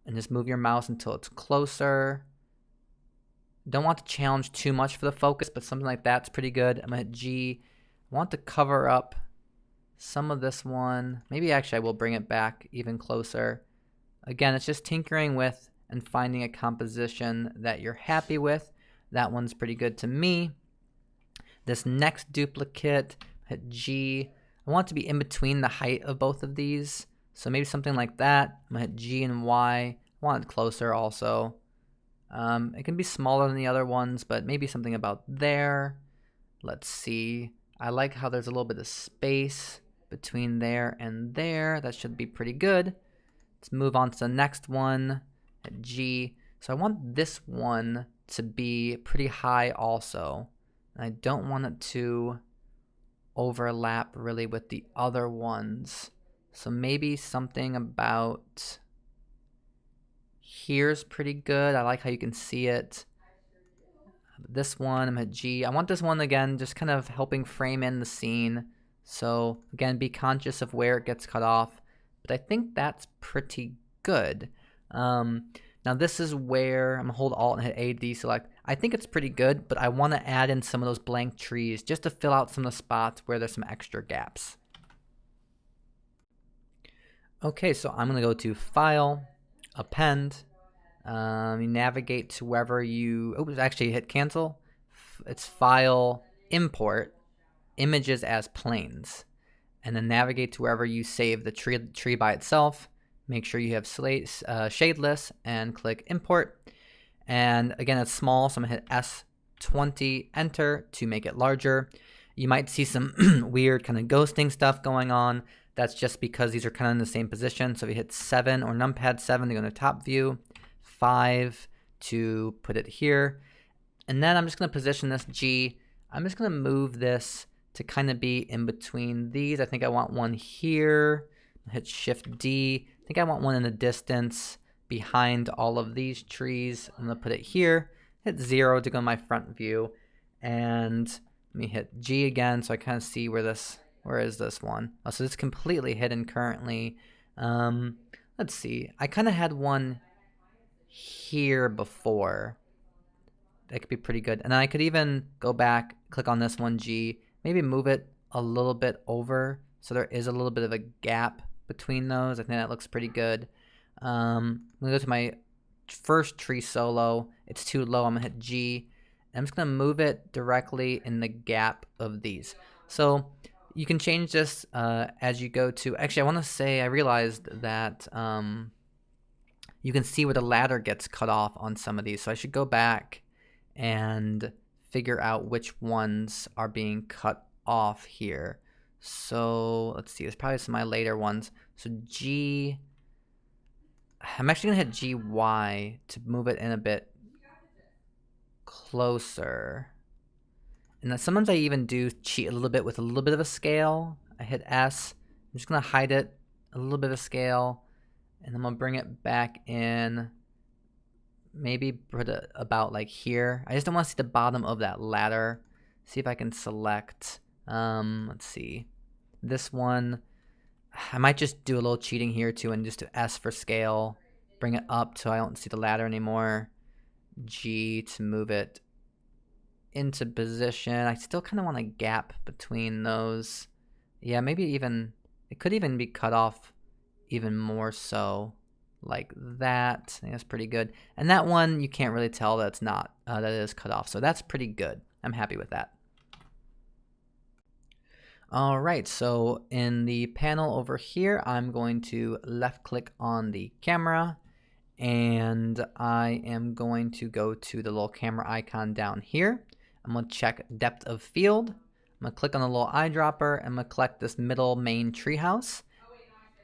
[SPEAKER 1] and just move your mouse until it's closer. Don't want to challenge too much for the focus, but something like that's pretty good. I'm going to hit G. I want to cover up some of this one. Maybe actually I will bring it back even closer. Again, it's just tinkering with and finding a composition that you're happy with. That one's pretty good to me. This next duplicate, hit G. I want it to be in between the height of both of these. So maybe something like that. I'm gonna hit G and Y. I want it closer also. It can be smaller than the other ones, but maybe something about there. Let's see. I like how there's a little bit of space between there and there. That should be pretty good. Let's move on to the next one. At G. So I want this one to be pretty high also. And I don't want it to overlap really with the other ones. So maybe something about here's pretty good. I like how you can see it. This one, I'm at G. I want this one again, just kind of helping frame in the scene. So again, be conscious of where it gets cut off. But I think that's pretty good. Now this is where I'm gonna hold Alt and hit A, deselect. I think it's pretty good, but I want to add in some of those blank trees just to fill out some of the spots where there's some extra gaps. Okay, so I'm gonna go to File, Append. You navigate to wherever you. Oh, actually hit Cancel. It's File, Import, Images as Planes, and then navigate to wherever you save the tree by itself. Make sure you have shadeless and click Import. And again, it's small, so I'm going to hit S20, Enter to make it larger. You might see some weird kind of ghosting stuff going on. That's just because these are kind of in the same position. So if you hit 7 or numpad 7 to go to top view, 5 to put it here. And then I'm just going to position this G. I'm just going to move this to kind of be in between these. I think I want one here. Hit Shift D. I think I want one in the distance behind all of these trees. I'm going to put it here. Hit 0 to go to my front view. And let me hit G again so I kind of see where is this one? Oh, so it's completely hidden currently. Let's see. I kind of had one here before. That could be pretty good. And then I could even go back, click on this one, G, maybe move it a little bit over so there is a little bit of a gap between those. I think that looks pretty good. I'm going to go to my first tree solo. It's too low. I'm going to hit G. I'm just going to move it directly in the gap of these. So you can change this as you go to. Actually, I want to say I realized that you can see where the ladder gets cut off on some of these. So I should go back and figure out which ones are being cut off here. So let's see. There's probably some of my later ones. So G. I'm actually going to hit GY to move it in a bit closer. And then sometimes I even do cheat a little bit with a little bit of a scale. I hit S. I'm just going to hide it, a little bit of scale. And I'm going to bring it back in maybe put it about like here. I just don't want to see the bottom of that ladder. See if I can select, let's see, this one. I might just do a little cheating here too and just do S for scale, bring it up so I don't see the ladder anymore. G to move it into position. I still kind of want a gap between those. Yeah, maybe even, it could even be cut off even more so, like that. I think that's pretty good. And that one, you can't really tell that it's not, that it is cut off. So that's pretty good. I'm happy with that. All right, so in the panel over here, I'm going to left click on the camera, and I am going to go to the little camera icon down here. I'm going to check depth of field. I'm going to click on the little eyedropper. I'm going to collect this middle main treehouse,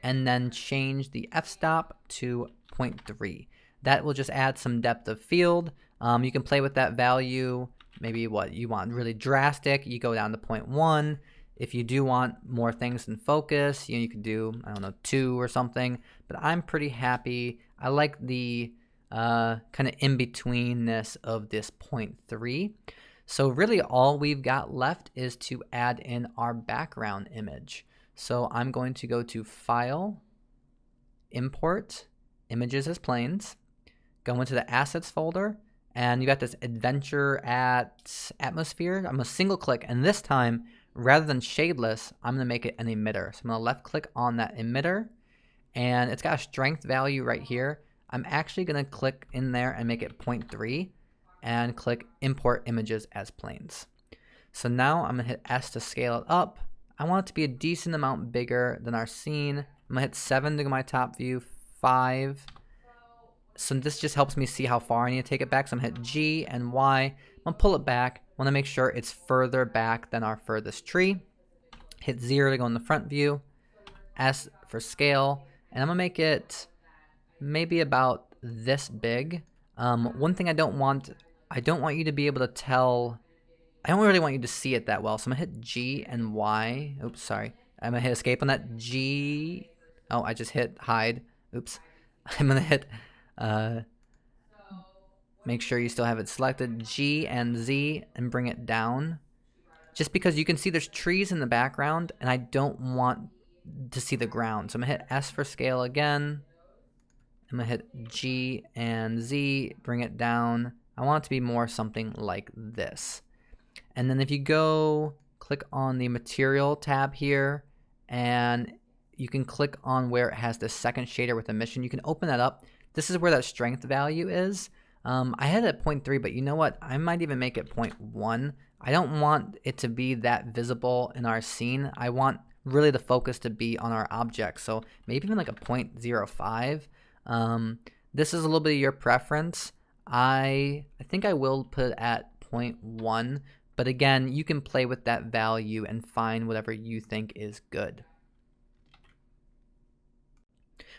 [SPEAKER 1] and then change the f-stop to 0.3. That will just add some depth of field. You can play with that value. Maybe what you want really drastic, you go down to 0.1. If you do want more things in focus, you could do, I don't know, 2 or something. But I'm pretty happy. I like the kind of in-betweenness of this 0.3. So really all we've got left is to add in our background image. So I'm going to go to File, Import, Images as Planes, go into the Assets folder, and you got this Adventure at Atmosphere. I'm going to single click, and this time, rather than shadeless, I'm going to make it an emitter. So I'm going to left click on that emitter, and it's got a strength value right here. I'm actually going to click in there and make it 0.3 and click Import Images as Planes. So now I'm going to hit S to scale it up. I want it to be a decent amount bigger than our scene. I'm going to hit 7 to go my top view, 5. So this just helps me see how far I need to take it back. So I'm going to hit G and Y. I'm going to pull it back. I want to make sure it's further back than our furthest tree. Hit 0 to go in the front view. S for scale. And I'm going to make it maybe about this big. One thing I don't want you to be able to tell. I don't really want you to see it that well. So I'm going to hit G and Y. Oops, sorry. I'm going to hit escape on that. G. Oh, I just hit hide. Oops. I'm going to hit... make sure you still have it selected, G and Z, and bring it down. Just because you can see there's trees in the background, and I don't want to see the ground. So I'm going to hit S for scale again. I'm going to hit G and Z, bring it down. I want it to be more something like this. And then if you go click on the Material tab here, and you can click on where it has the second shader with emission, you can open that up. This is where that strength value is. I had it at 0.3, but you know what? I might even make it 0.1. I don't want it to be that visible in our scene. I want really the focus to be on our object. So maybe even like a 0.05. This is a little bit of your preference. I think I will put it at 0.1, but again, you can play with that value and find whatever you think is good.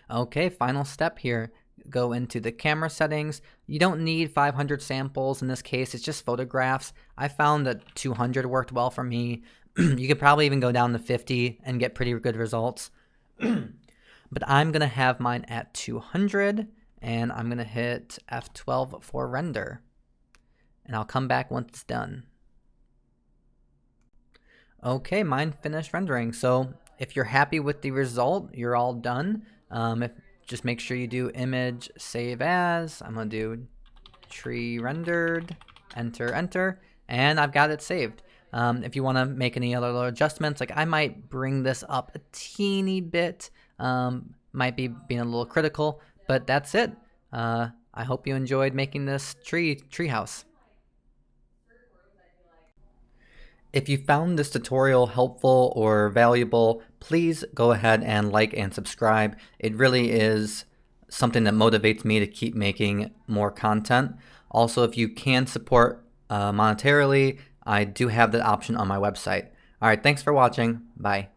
[SPEAKER 1] Okay, final step here. Go into the camera settings. You don't need 500 samples in this case, it's just photographs. I found that 200 worked well for me. You could probably even go down to 50 and get pretty good results. But I'm gonna have mine at 200, and I'm gonna hit F12 for render. And I'll come back once it's done. Okay, mine finished rendering. So if you're happy with the result, you're all done. Just make sure you do image save as. I'm gonna do tree rendered, enter, enter, and I've got it saved. If you want to make any other little adjustments, like I might bring this up a teeny bit, might be being a little critical, but that's it. I hope you enjoyed making this treehouse. If you found this tutorial helpful or valuable, please go ahead and like and subscribe. It really is something that motivates me to keep making more content. Also, if you can support monetarily, I do have that option on my website. All right, thanks for watching. Bye.